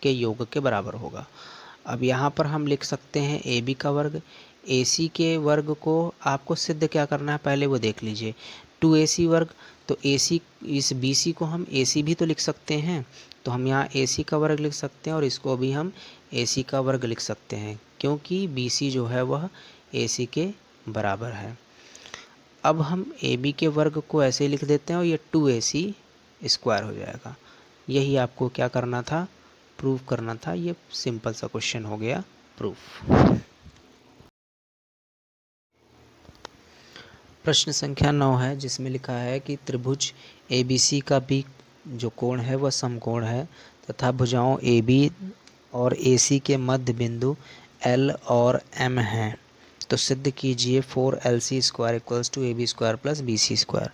A: के योग के बराबर होगा। अब यहाँ पर हम लिख सकते हैं AB का वर्ग, AC के वर्ग को आपको सिद्ध क्या करना है पहले वो देख लीजिए, 2AC वर्ग, तो AC इस BC को हम AC भी तो लिख सकते हैं, तो हम यहाँ AC का वर्ग लिख सकते हैं और इसको भी हम AC का वर्ग लिख सकते हैं, क्योंकि BC जो है वह AC के बराबर है। अब हम AB के वर्ग को ऐसे ही लिख देते हैं और ये 2AC स्क्वायर हो जाएगा। यही आपको क्या करना था, प्रूफ करना था। ये सिंपल सा क्वेश्चन हो गया प्रूफ। प्रश्न संख्या 9 है, जिसमें लिखा है कि त्रिभुज ABC का भी जो कोण है वह समकोण है तथा भुजाओं AB और AC के मध्य बिंदु L और M हैं, तो सिद्ध कीजिए 4LC square equals to AB square plus BC square.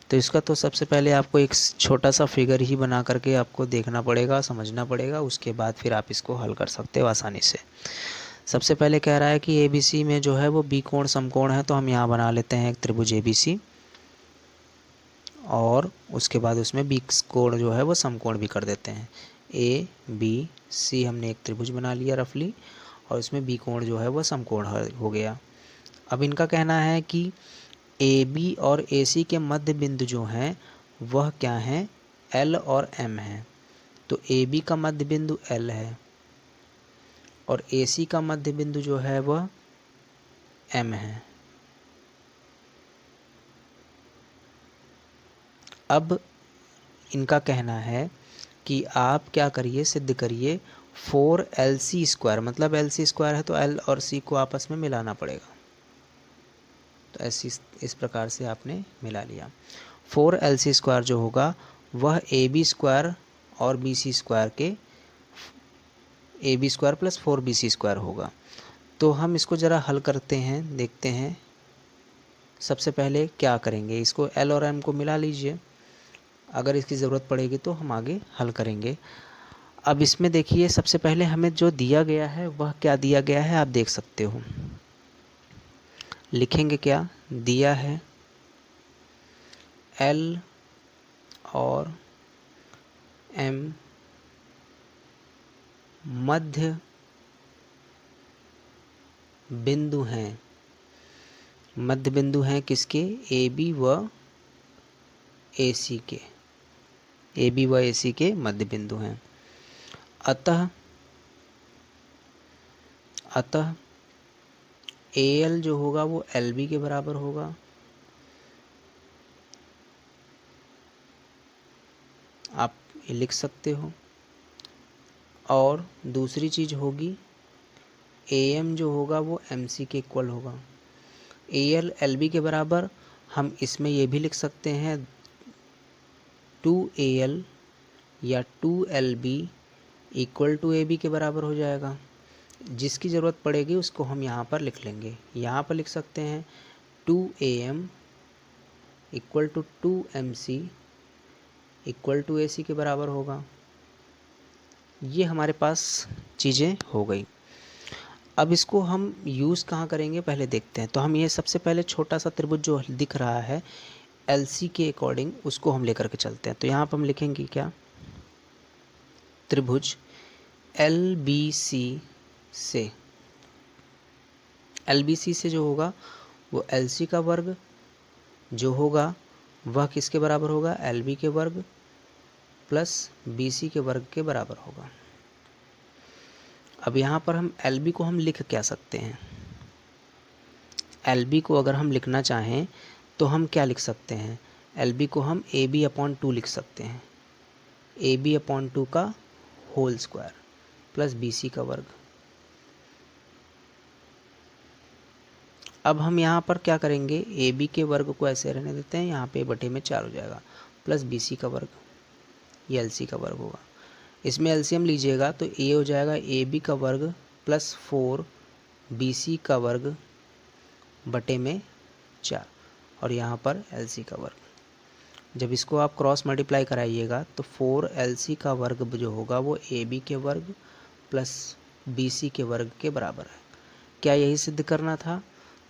A: तो इसका तो सबसे पहले आपको एक छोटा सा फिगर ही बना करके आपको देखना पड़ेगा, समझना पड़ेगा, उसके बाद फिर आप इसको हल कर सकते हो आसानी से। सबसे पहले कह रहा है कि ABC में जो है वो B कोण समकोण है, तो हम यहाँ बना लेते हैं एक त्रिभुज ABC और उसके बाद उसमें B कोण जो है वो समकोण भी कर देते हैं। ABC हमने एक त्रिभुज बना लिया रफली और उसमें B कोण जो है वो समकोण हो गया। अब इनका कहना है कि AB और AC के मध्य बिंदु जो हैं वह क्या हैं, L और M हैं। तो AB का मध्य बिंदु L है और AC का मध्य बिंदु जो है वह M है। अब इनका कहना है कि आप क्या करिए, सिद्ध करिए 4LC स्क्वायर, मतलब LC स्क्वायर है तो L और C को आपस में मिलाना पड़ेगा, तो ऐसी इस प्रकार से आपने मिला लिया। 4LC स्क्वायर जो होगा वह AB स्क्वायर और BC स्क्वायर के AB square plus 4BC square होगा। तो हम इसको ज़रा हल करते हैं, देखते हैं। सबसे पहले क्या करेंगे, इसको L और M को मिला लीजिए, अगर इसकी ज़रूरत पड़ेगी तो हम आगे हल करेंगे। अब इसमें देखिए सबसे पहले हमें जो दिया गया है वह क्या दिया गया है आप देख सकते हो। लिखेंगे क्या दिया है, L और M मध्य बिंदु हैं, मध्य बिंदु हैं किसके, AB व AC के, AB व AC के मध्य बिंदु हैं। अतः AL जो होगा वो LB के बराबर होगा आप लिख सकते हो। और दूसरी चीज़ होगी AM जो होगा वो MC के इक्वल होगा। AL LB के बराबर हम इसमें ये भी लिख सकते हैं 2AL या 2LB इक्वल टू AB के बराबर हो जाएगा। जिसकी ज़रूरत पड़ेगी उसको हम यहाँ पर लिख लेंगे। यहाँ पर लिख सकते हैं 2AM equal to 2MC equal to AC के बराबर होगा। ये हमारे पास चीज़ें हो गई। अब इसको हम यूज़ कहाँ करेंगे पहले देखते हैं। तो हम ये सबसे पहले छोटा सा त्रिभुज जो दिख रहा है LC के अकॉर्डिंग उसको हम लेकर के चलते हैं। तो यहाँ पर हम लिखेंगे क्या, त्रिभुज LBC से, LBC से जो होगा वो LC का वर्ग जो होगा वह किसके बराबर होगा, LB के वर्ग प्लस BC के वर्ग के बराबर होगा। अब यहाँ पर हम LB को हम लिख क्या सकते हैं, LB को अगर हम लिखना चाहें तो हम क्या लिख सकते हैं, LB को हम AB/2 लिख सकते हैं, AB/2 का होल स्क्वायर प्लस BC का वर्ग। अब हम यहाँ पर क्या करेंगे, AB के वर्ग को ऐसे रहने देते हैं, यहाँ पे बटे में 4 हो जाएगा प्लस BC का वर्ग, ये LC का वर्ग होगा। इसमें LCM लीजिएगा तो A हो जाएगा AB का वर्ग प्लस 4 BC का वर्ग बटे में 4 और यहाँ पर LC का वर्ग। जब इसको आप क्रॉस मल्टीप्लाई कराइएगा तो 4 LC का वर्ग जो होगा वो AB के वर्ग प्लस BC के वर्ग के बराबर है। क्या यही सिद्ध करना था,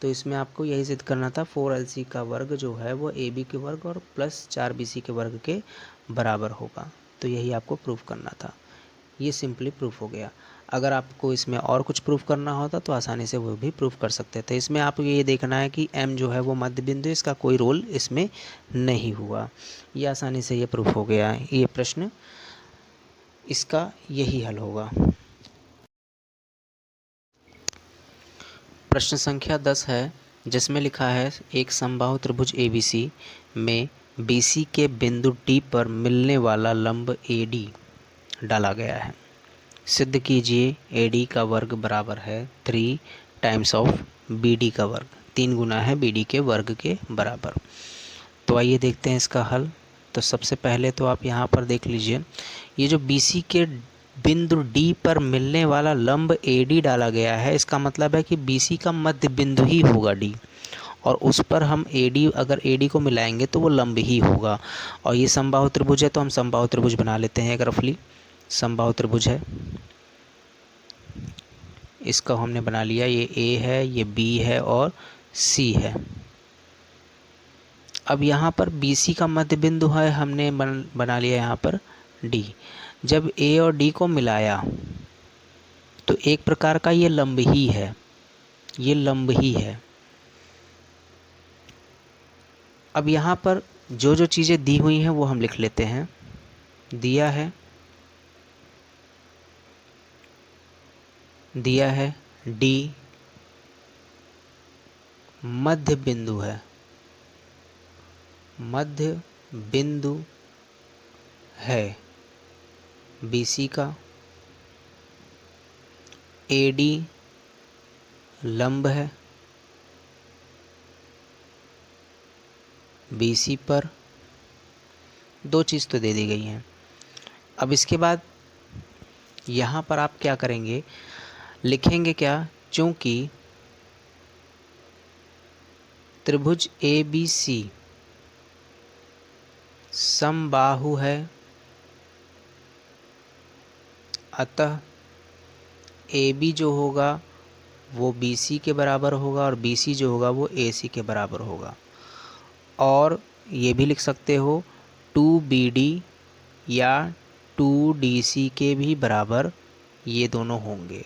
A: तो इसमें आपको यही सिद्ध करना था 4 LC का वर्ग जो है वो AB के वर्ग और प्लस 4 BC के वर्ग के बराबर होगा। तो यही आपको प्रूफ करना था। ये सिंपली प्रूफ हो गया। अगर आपको इसमें और कुछ प्रूफ करना होता तो आसानी से वो भी प्रूफ कर सकते थे। इसमें आपको ये देखना है कि M जो है वो मध्य बिंदु, इसका कोई रोल इसमें नहीं हुआ। ये आसानी से ये प्रूफ हो गया है। ये प्रश्न इसका यही हल होगा। प्रश्न संख्या 10 है जिसमें लिखा है एक समबाहु त्रिभुज ABC में BC के बिंदु D पर मिलने वाला लंब AD डाला गया है। सिद्ध कीजिए AD का वर्ग बराबर है 3 टाइम्स ऑफ BD का वर्ग, 3 गुना है BD के वर्ग के बराबर। तो आइए देखते हैं इसका हल। तो सबसे पहले तो आप यहाँ पर देख लीजिए, ये जो BC के बिंदु D पर मिलने वाला लंब AD डाला गया है, इसका मतलब है कि BC का मध्य बिंदु ही होगा D, और उस पर हम AD अगर AD को मिलाएंगे तो वो लंब ही होगा। और ये समबाहु त्रिभुज है तो हम समबाहु त्रिभुज बना लेते हैं। एक रफली समबाहु त्रिभुज है, इसका हमने बना लिया। ये A है, ये B है और C है। अब यहाँ पर BC का मध्य बिंदु है, हमने बना लिया यहाँ पर D। जब A और D को मिलाया तो एक प्रकार का ये लंब ही है, ये लंब ही है। अब यहाँ पर जो जो चीज़ें दी हुई हैं वो हम लिख लेते हैं। दिया है D मध्य बिंदु है, मध्य बिंदु है BC का। AD लंब है BC पर। दो चीज़ तो दे दी गई हैं। अब इसके बाद यहाँ पर आप क्या करेंगे, लिखेंगे क्या, चूँकि त्रिभुज ABC समबाहु है अतः AB जो होगा वो BC के बराबर होगा और BC जो होगा वो AC के बराबर होगा। और ये भी लिख सकते हो 2BD या 2DC के भी बराबर ये दोनों होंगे।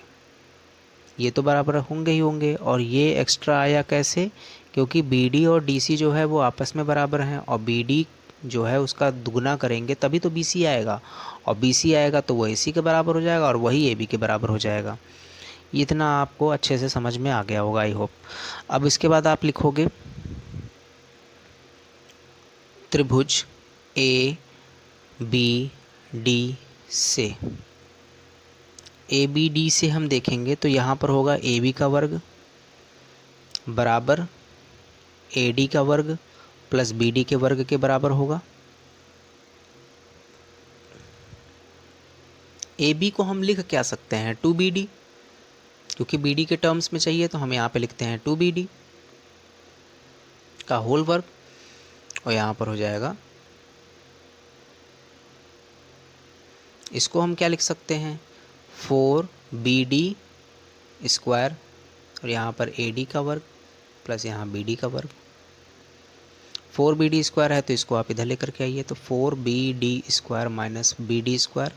A: ये तो बराबर होंगे ही होंगे। और ये एक्स्ट्रा आया कैसे, क्योंकि BD और DC जो है वो आपस में बराबर हैं और BD जो है उसका दुगना करेंगे तभी तो BC आएगा, और BC आएगा तो वो AC के बराबर हो जाएगा और वही AB के बराबर हो जाएगा। इतना आपको अच्छे से समझ में आ गया होगा, आई होप। अब इसके बाद आप लिखोगे त्रिभुज ABD से, ABD से हम देखेंगे तो यहाँ पर होगा AB का वर्ग बराबर AD का वर्ग प्लस BD के वर्ग के बराबर होगा। AB को हम लिख क्या सकते हैं 2BD, क्योंकि BD के टर्म्स में चाहिए तो हम यहाँ पे लिखते हैं 2BD का होल वर्ग, और यहाँ पर हो जाएगा इसको हम क्या लिख सकते हैं, 4BD स्क्वायर और यहाँ पर AD का वर्ग प्लस यहाँ BD का वर्ग। 4BD स्क्वायर है तो इसको आप इधर लेकर के आइए, तो 4BD square minus BD square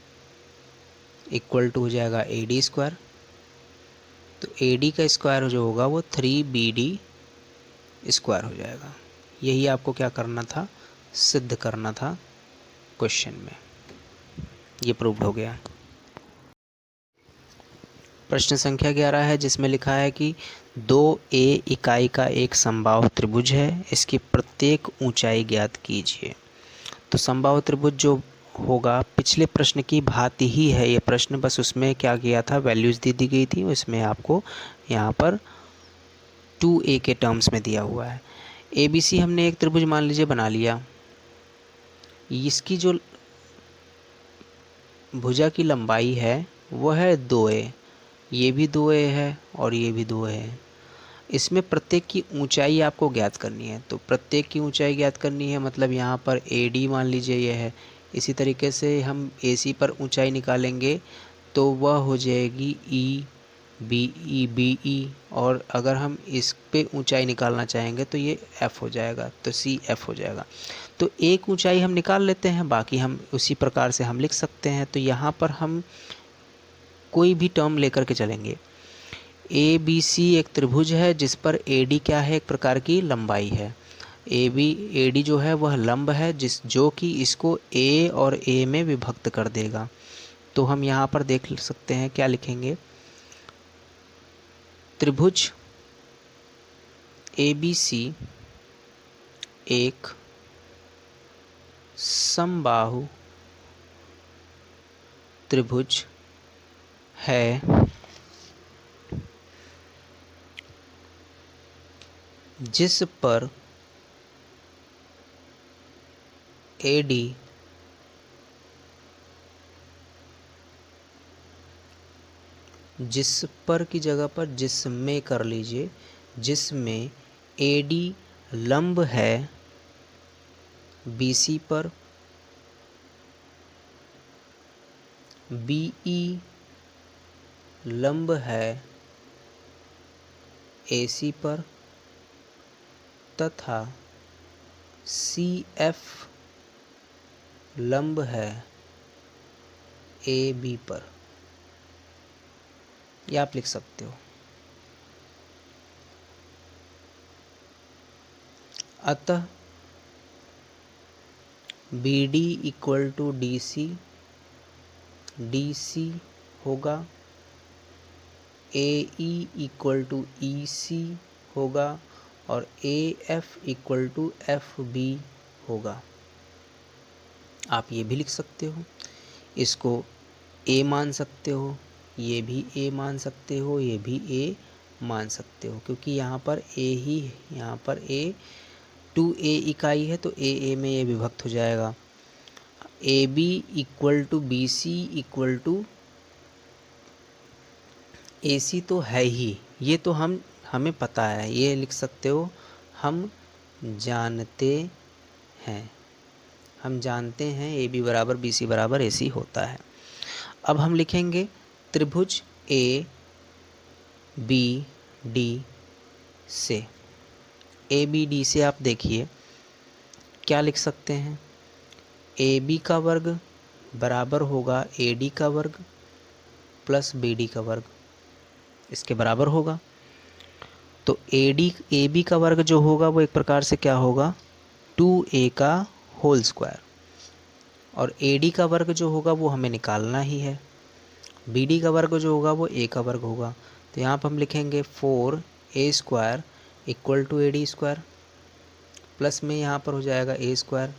A: equal to हो जाएगा AD स्क्वायर। तो AD का स्क्वायर जो होगा वो 3BD स्क्वायर हो जाएगा। यही आपको क्या करना था, सिद्ध करना था क्वेश्चन में। ये प्रूव्ड हो गया। प्रश्न संख्या 11 है जिसमें लिखा है कि 2A इकाई का एक समबाहु त्रिभुज है, इसकी प्रत्येक ऊंचाई ज्ञात कीजिए। तो समबाहु त्रिभुज जो होगा पिछले प्रश्न की भांति ही है ये प्रश्न, बस उसमें क्या किया था, वैल्यूज़ दे दी गई थी, उसमें आपको यहाँ पर 2A के टर्म्स में दिया हुआ है। ABC हमने एक त्रिभुज मान लीजिए बना लिया, इसकी जो भुजा की लंबाई है वह है 2A, ये भी 2A है और ये भी 2A है। इसमें प्रत्येक की ऊंचाई आपको ज्ञात करनी है, तो प्रत्येक की ऊंचाई ज्ञात करनी है मतलब यहाँ पर AD मान लीजिए ये है। इसी तरीके से हम AC पर ऊंचाई निकालेंगे तो वह हो जाएगी BE, और अगर हम इस पे ऊंचाई निकालना चाहेंगे तो ये F हो जाएगा, तो CF हो जाएगा। तो एक ऊंचाई हम निकाल लेते हैं, बाकी हम उसी प्रकार से हम लिख सकते हैं। तो यहाँ पर हम कोई भी टर्म लेकर के चलेंगे। ABC एक त्रिभुज है जिस पर AD क्या है, एक प्रकार की लंबाई है। AD जो है वह लंब है जो कि इसको A और A में विभक्त कर देगा। तो हम यहाँ पर देख सकते हैं, क्या लिखेंगे, त्रिभुज ABC एक समबाहु त्रिभुज है जिस पर AD जिस पर की जगह पर जिसमें कर लीजिए, जिसमें AD लंब है BC पर, BE लंब है AC पर तथा CF लंब है AB पर। ये आप लिख सकते हो। अतः BD equal to DC, DC होगा, AE इक्वल टू EC होगा और AF इक्वल टू FB होगा। आप ये भी लिख सकते हो, इसको A मान सकते हो, ये भी A मान सकते हो, ये भी A मान सकते हो, क्योंकि यहाँ पर A ही है, यहाँ पर A 2A इकाई है तो A में ये विभक्त हो जाएगा। AB equal to BC equal to AC तो है ही, ये तो हमें पता है, ये लिख सकते हो, हम जानते हैं, हम जानते हैं AB बराबर BC बराबर AC होता है। अब हम लिखेंगे त्रिभुज ABD से, ABD से आप देखिए क्या लिख सकते हैं, AB का वर्ग बराबर होगा AD का वर्ग प्लस BD का वर्ग, इसके बराबर होगा। तो AB का वर्ग जो होगा वो एक प्रकार से क्या होगा, 2A का होल स्क्वायर, और AD का वर्ग जो होगा वो हमें निकालना ही है, BD का वर्ग जो होगा वो A का वर्ग होगा। तो यहाँ पर हम लिखेंगे 4A square equal to AD square, plus में यहाँ पर हो जाएगा A स्क्वायर।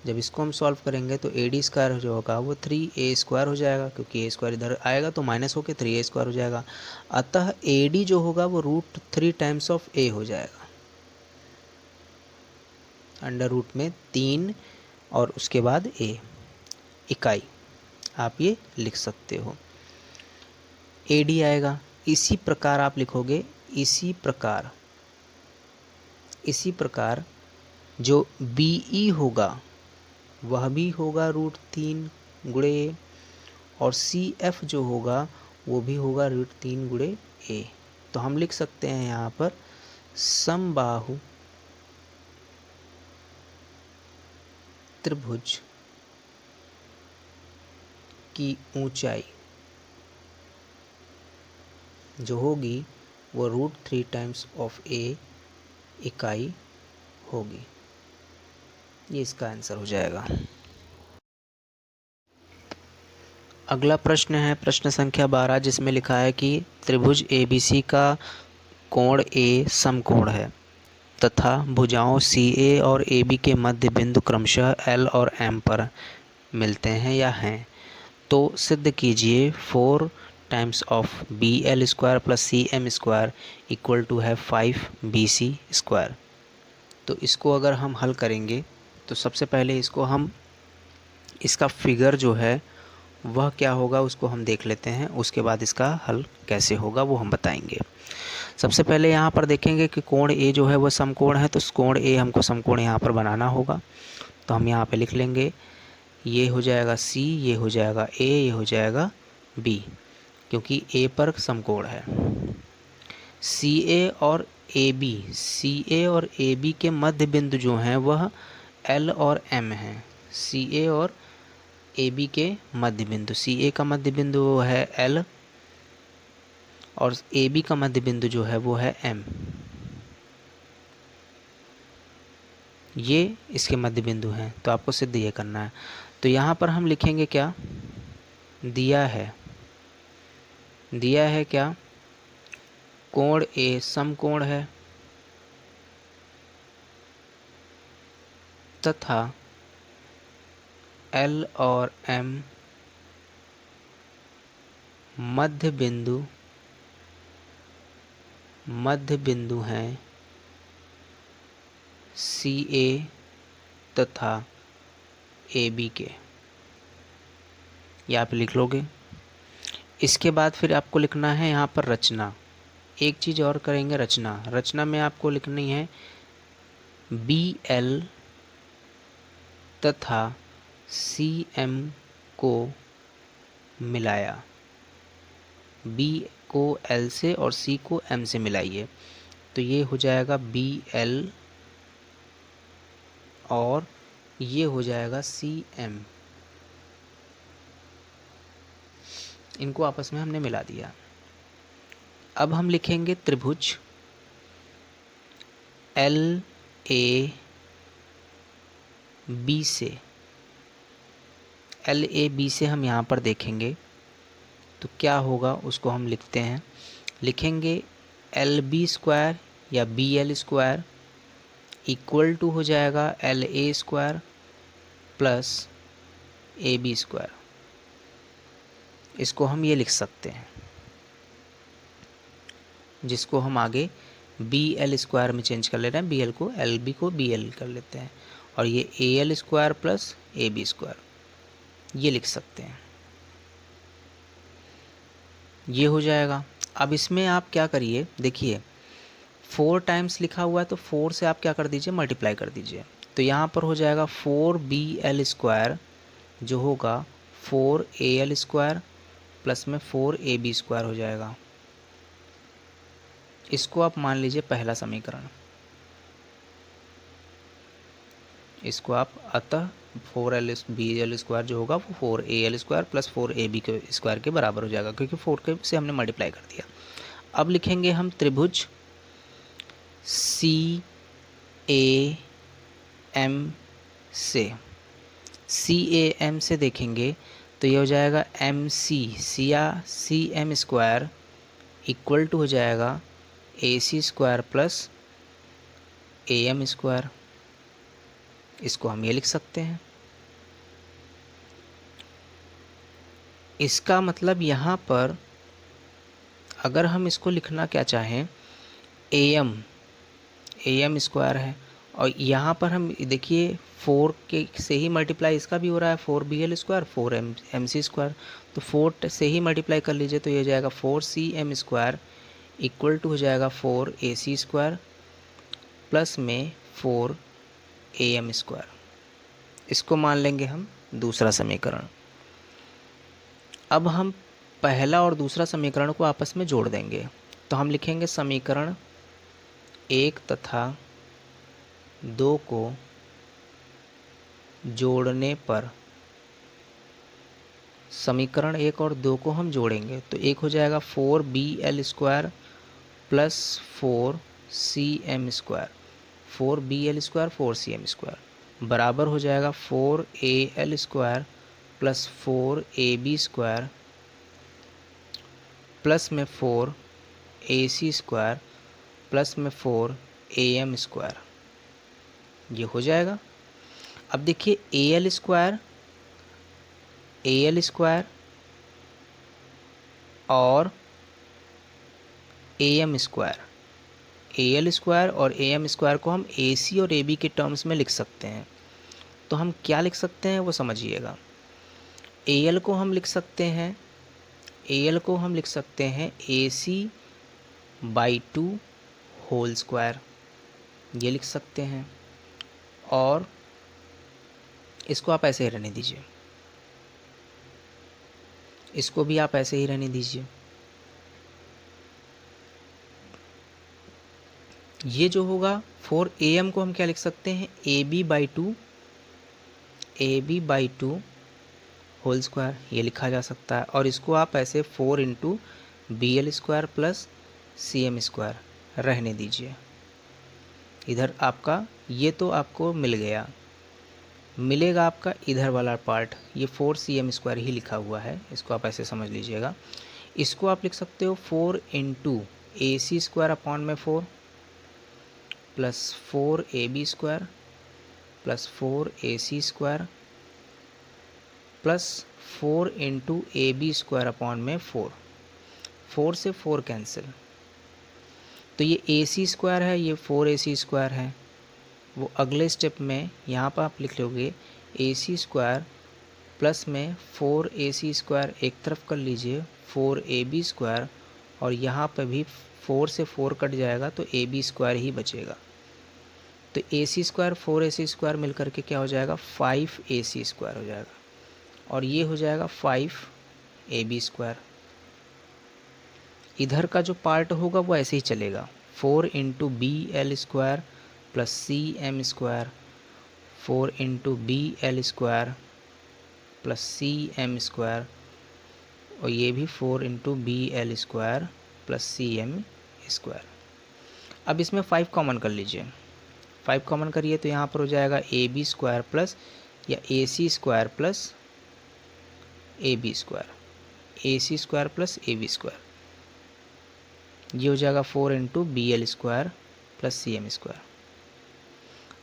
A: जब इसको हम सॉल्व करेंगे तो AD स्क्वायर जो होगा वो 3A स्क्वायर हो जाएगा, क्योंकि A स्क्वायर इधर आएगा तो माइनस होकर 3A स्क्वायर हो जाएगा। अतः AD जो होगा वो √3 टाइम्स ऑफ A हो जाएगा, अंडर रूट में 3 और उसके बाद A इकाई, आप ये लिख सकते हो, AD आएगा। इसी प्रकार आप लिखोगे, इसी प्रकार जो BE होगा वह भी होगा √3 गुणे A, और सी एफ जो होगा वो भी होगा √3 × a। तो हम लिख सकते हैं यहाँ पर समबाहु त्रिभुज की ऊंचाई जो होगी वो √3 a इकाई होगी। ये इसका आंसर हो जाएगा। अगला प्रश्न है प्रश्न संख्या 12, जिसमें लिखा है कि त्रिभुज ABC का कोण A समकोण है तथा भुजाओं CA और AB के मध्य बिंदु क्रमशः L और M पर मिलते हैं या हैं, तो सिद्ध कीजिए 4 times of BL² + CM² equal to है 5BC²। तो इसको अगर हम हल करेंगे तो सबसे पहले इसका फिगर जो है वह क्या होगा उसको हम देख लेते हैं, उसके बाद इसका हल कैसे होगा वो हम बताएंगे। सबसे पहले यहाँ पर देखेंगे कि कोण A जो है वह समकोण है, तो कोण A हमको समकोण यहाँ पर बनाना होगा। तो हम यहाँ पे लिख लेंगे, ये हो जाएगा C, ये हो जाएगा A, ये हो जाएगा B, क्योंकि A पर समकोण है। CA और AB के मध्य बिंदु जो हैं वह L और M हैं। CA और AB के मध्य बिंदु, CA का मध्य बिंदु वो है L और AB का मध्य बिंदु जो है वो है M। ये इसके मध्य बिंदु हैं, तो आपको सिद्ध ये करना है। तो यहाँ पर हम लिखेंगे क्या, दिया है क्या, कोण A समकोण है तथा L और M मध्य बिंदु हैं CA तथा AB के। ये आप लिख लोगे। इसके बाद फिर आपको लिखना है यहाँ पर रचना। एक चीज़ और करेंगे, रचना में आपको लिखनी है BL तथा CM को मिलाया। B को L से और C को M से मिलाइए, तो ये हो जाएगा BL और ये हो जाएगा CM। इनको आपस में हमने मिला दिया। अब हम लिखेंगे त्रिभुज LAB से हम यहाँ पर देखेंगे तो क्या होगा उसको हम लिखते हैं, लिखेंगे LB² या BL² इक्वल टू हो जाएगा LA² + AB²। इसको हम ये लिख सकते हैं, जिसको हम आगे BL² में चेंज कर ले रहे हैं। BL को LB को BL कर लेते हैं और ये AL² + AB², ये लिख सकते हैं। ये हो जाएगा। अब इसमें आप क्या करिए, देखिए 4 टाइम्स लिखा हुआ है तो 4 से आप क्या कर दीजिए, मल्टीप्लाई कर दीजिए। तो यहाँ पर हो जाएगा 4BL² जो होगा 4AL² प्लस में 4AB² हो जाएगा। इसको आप मान लीजिए पहला समीकरण। इसको आप अतः 4BL² जो होगा वो 4AL² + 4AB² के बराबर हो जाएगा, क्योंकि 4 से हमने मल्टीप्लाई कर दिया। अब लिखेंगे हम त्रिभुज CAM से देखेंगे तो ये हो जाएगा CM² इक्वल टू हो जाएगा AC² + AM²। इसको हम ये लिख सकते हैं। इसका मतलब यहाँ पर अगर हम इसको लिखना क्या चाहें, AM² है और यहाँ पर हम देखिए 4 के से ही मल्टीप्लाई इसका भी हो रहा है, 4BL² 4MC², तो 4 से ही मल्टीप्लाई कर लीजिए तो ये हो जाएगा 4CM² इक्वल टू हो जाएगा 4AC² प्लस में 4AM²। इसको मान लेंगे हम दूसरा समीकरण। अब हम पहला और दूसरा समीकरण को आपस में जोड़ देंगे। तो हम लिखेंगे समीकरण 1 तथा 2 को जोड़ने पर, समीकरण 1 और 2 को हम जोड़ेंगे तो एक हो जाएगा 4bl² plus 4cm², 4bl² 4cm² बराबर हो जाएगा 4al² प्लस 4ab² प्लस में 4ac² प्लस में 4am²। ये हो जाएगा। अब देखिए al² और am², al² और am² को हम ac और ab के टर्म्स में लिख सकते हैं। तो हम क्या लिख सकते हैं वो समझिएगा। al को हम लिख सकते हैं, ac/2 होल स्क्वायर, ये लिख सकते हैं। और इसको आप ऐसे ही रहने दीजिए, इसको भी आप ऐसे ही रहने दीजिए। ये जो होगा 4am को हम क्या लिख सकते हैं, ab/2 होल स्क्वायर, ये लिखा जा सकता है। और इसको आप ऐसे 4 इंटू bl² प्लस cm² रहने दीजिए। इधर आपका ये तो आपको मिल गया, मिलेगा आपका इधर वाला पार्ट, ये 4cm² ही लिखा हुआ है, इसको आप ऐसे समझ लीजिएगा। इसको आप लिख सकते हो 4 इंटू ac² अपॉन में 4 plus 4ab² plus 4ac² plus 4 into ab² upon में 4, 4 से 4 कैंसिल, तो ये ac² है, ये 4ac² है। वो अगले स्टेप में यहाँ पर आप लिख लोगे ac² प्लस में 4ac² एक तरफ कर लीजिए, 4ab² और यहाँ पर भी 4 से 4 कट जाएगा तो ab² ही बचेगा। तो ac² 4ac² मिल करके क्या हो जाएगा, 5ac² हो जाएगा। और ये हो जाएगा 5ab²। इधर का जो पार्ट होगा वो ऐसे ही चलेगा, 4 into bl² plus cm², 4 into bl² plus cm², और ये भी 4 इंटू bl² प्लस cm²। अब इसमें 5 कॉमन कर लीजिए, 5 कॉमन करिए तो यहाँ पर हो जाएगा ab² प्लस या ac² plus ab², ac² plus ab², ये हो जाएगा 4 इंटू bl² प्लस cm²।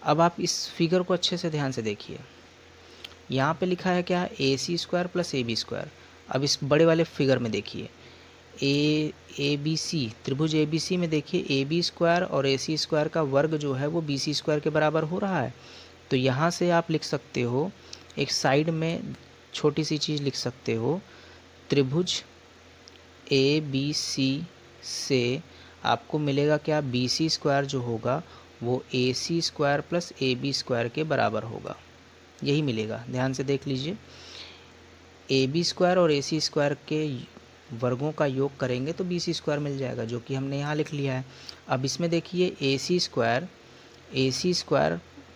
A: अब आप इस फिगर को अच्छे से ध्यान से देखिए, यहाँ पे लिखा है क्या, ac² प्लस ab²। अब इस बड़े वाले फिगर में देखिए, ABC त्रिभुज ABC में देखिए ab² और ac² का वर्ग जो है वो bc² के बराबर हो रहा है। तो यहाँ से आप लिख सकते हो, एक साइड में छोटी सी चीज़ लिख सकते हो, त्रिभुज ABC से आपको मिलेगा क्या, bc² जो होगा वो ac² प्लस ab² के बराबर होगा, यही मिलेगा। ध्यान से देख लीजिए, ab² और ac² के वर्गों का योग करेंगे तो bc² मिल जाएगा, जो कि हमने यहाँ लिख लिया है। अब इसमें देखिए ac²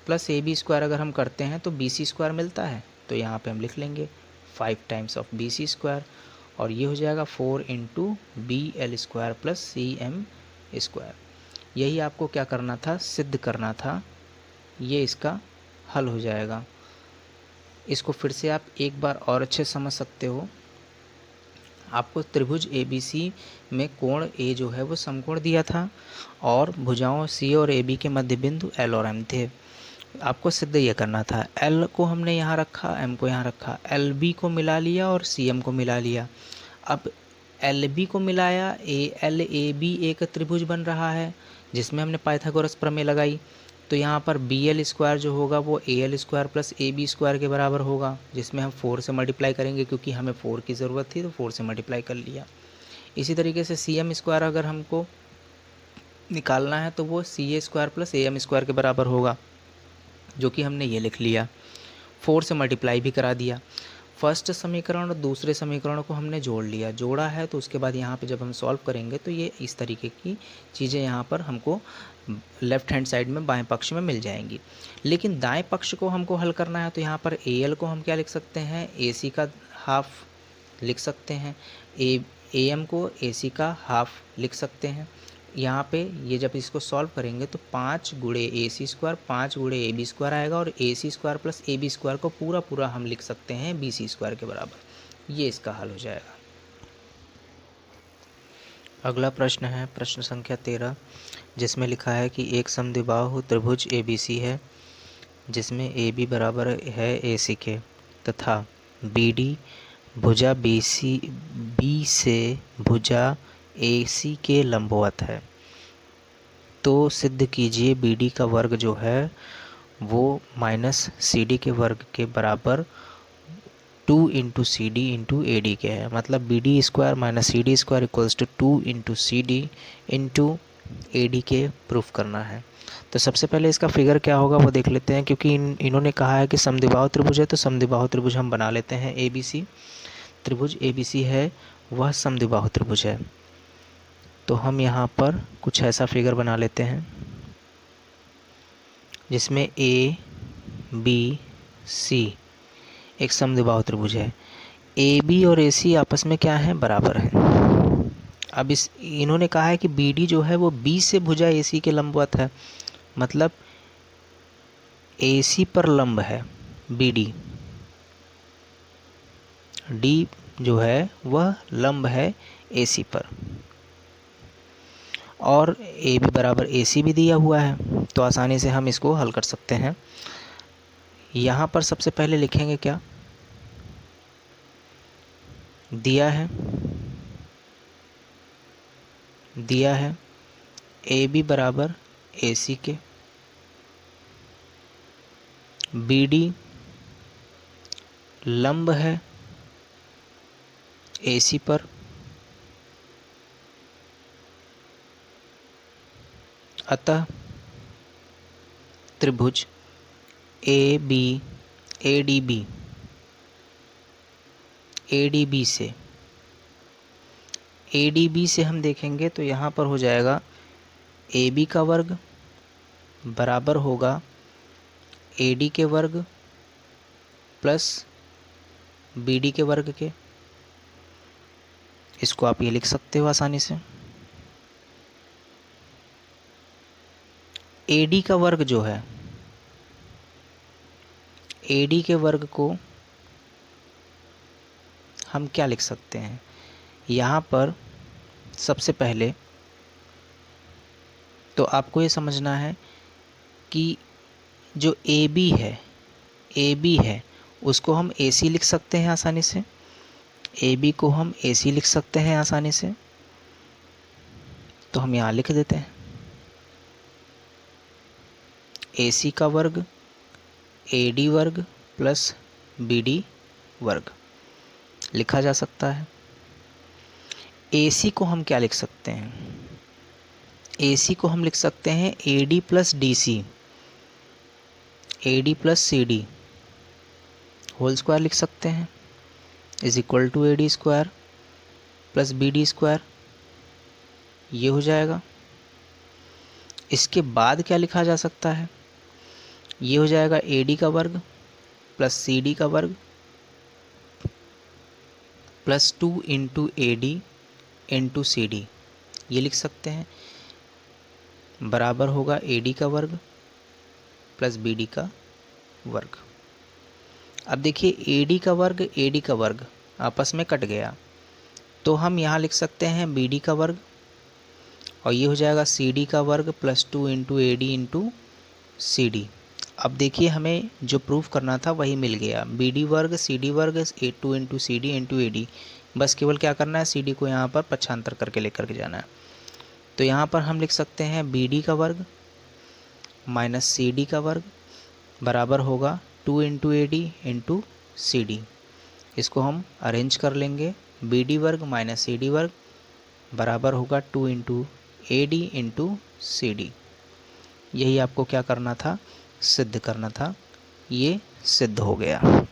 A: प्लस ab² अगर हम करते हैं तो bc² मिलता है, तो यहाँ पे हम लिख लेंगे 5 टाइम्स ऑफ bc², और ये हो जाएगा 4 इंटू bl² प्लस cm²। यही आपको क्या करना था, सिद्ध करना था। ये इसका हल हो जाएगा। इसको फिर से आप एक बार और अच्छे समझ सकते हो। आपको त्रिभुज ABC में कोण A जो है वो समकोण दिया था और भुजाओं C और AB के मध्य बिंदु L और M थे। आपको सिद्ध ये करना था, L को हमने यहाँ रखा, M को यहाँ रखा, LB को मिला लिया और CM को मिला लिया। अब LB को मिलाया, ALAB एक त्रिभुज बन रहा है जिसमें हमने पाइथागोरस प्रमेय लगाई। तो यहाँ पर BL² जो होगा वो AL² प्लस AB² के बराबर होगा, जिसमें हम 4 से मल्टीप्लाई करेंगे क्योंकि हमें 4 की ज़रूरत थी तो 4 से मल्टीप्लाई कर लिया। इसी तरीके से CM² अगर हमको निकालना है तो वो CA² प्लस AM² के बराबर होगा, जो कि हमने ये लिख लिया, 4 से मल्टीप्लाई भी करा दिया। फर्स्ट समीकरण और दूसरे समीकरण को हमने जोड़ लिया, जोड़ा है तो उसके बाद यहाँ पे जब हम सॉल्व करेंगे तो ये इस तरीके की चीज़ें यहाँ पर हमको लेफ़्ट हैंड साइड में बाएं पक्ष में मिल जाएंगी। लेकिन दाएं पक्ष को हमको हल करना है तो यहाँ पर AL को हम क्या लिख सकते हैं, AC का हाफ लिख सकते हैं, AM को AC का हाफ लिख सकते हैं। यहाँ पे ये जब इसको सॉल्व करेंगे तो 5 गुणे AC स्क्वायर 5 गुणे AB स्क्वायर आएगा और AC square plus AB square को पूरा पूरा हम लिख सकते हैं BC स्क्वायर के बराबर। ये इसका हल हो जाएगा। अगला प्रश्न है प्रश्न संख्या 13, जिसमें लिखा है कि एक समद्विबाहु त्रिभुज ABC है जिसमें AB बराबर है AC के तथा BD भुजा B से भुजा AC के लंबवत है, तो सिद्ध कीजिए BD का वर्ग जो है वो माइनस CD के वर्ग के बराबर 2 इंटू CD इंटू AD के है। मतलब BD square minus CD square equals to 2 into CD into AD के प्रूफ करना है। तो सबसे पहले इसका फिगर क्या होगा वो देख लेते हैं, क्योंकि इन्होंने कहा है कि समद्विबाहु त्रिभुज है तो समद्विबाहु त्रिभुज हम बना लेते हैं। ABC त्रिभुज ABC है वह समद्विबाहु त्रिभुज है, तो हम यहाँ पर कुछ ऐसा फिगर बना लेते हैं जिसमें ABC एक समद्विबाहु त्रिभुज है। AB और AC आपस में क्या है, बराबर है। अब इन्होंने कहा है कि BD जो है वो B से भुजा AC के लंबवत है, मतलब AC पर लंब है BD, D जो है वह लंब है AC पर, और AB बराबर AC भी दिया हुआ है, तो आसानी से हम इसको हल कर सकते हैं। यहाँ पर सबसे पहले लिखेंगे क्या दिया है AB बराबर AC के, BD लंब है AC पर, अतः त्रिभुज ADB से हम देखेंगे तो यहाँ पर हो जाएगा AB का वर्ग बराबर होगा AD के वर्ग प्लस BD के वर्ग के। इसको आप ये लिख सकते हो आसानी से। AD का वर्ग जो है, AD के वर्ग को हम क्या लिख सकते हैं, यहाँ पर सबसे पहले तो आपको ये समझना है कि जो AB है उसको हम AC लिख सकते हैं आसानी से, AB को हम AC लिख सकते हैं आसानी से, तो हम यहाँ लिख देते हैं AC का वर्ग AD वर्ग प्लस BD वर्ग लिखा जा सकता है। AC को हम क्या लिख सकते हैं, AC को हम लिख सकते हैं AD plus DC, AD plus CD whole square लिख सकते हैं, is equal to AD square plus BD square, ये हो जाएगा। इसके बाद क्या लिखा जा सकता है, ये हो जाएगा AD का वर्ग प्लस CD का वर्ग plus 2 into AD into CD, ये लिख सकते हैं, बराबर होगा AD का वर्ग प्लस BD का वर्ग। अब देखिए AD का वर्ग आपस में कट गया, तो हम यहाँ लिख सकते हैं BD का वर्ग, और ये हो जाएगा CD का वर्ग plus 2 into AD into CD। अब देखिए हमें जो प्रूफ करना था वही मिल गया, BD वर्ग CD वर्ग 2 इंटू CD इंटू AD। बस केवल क्या करना है, CD को यहाँ पर पक्षांतर करके लेकर के जाना है। तो यहाँ पर हम लिख सकते हैं BD का वर्ग माइनस CD का वर्ग बराबर होगा 2 इंटू AD इंटू CD। इसको हम अरेंज कर लेंगे, BD वर्ग माइनस CD वर्ग बराबर होगा 2 इंटू AD इंटू CD। यही आपको क्या करना था, सिद्ध करना था, ये सिद्ध हो गया।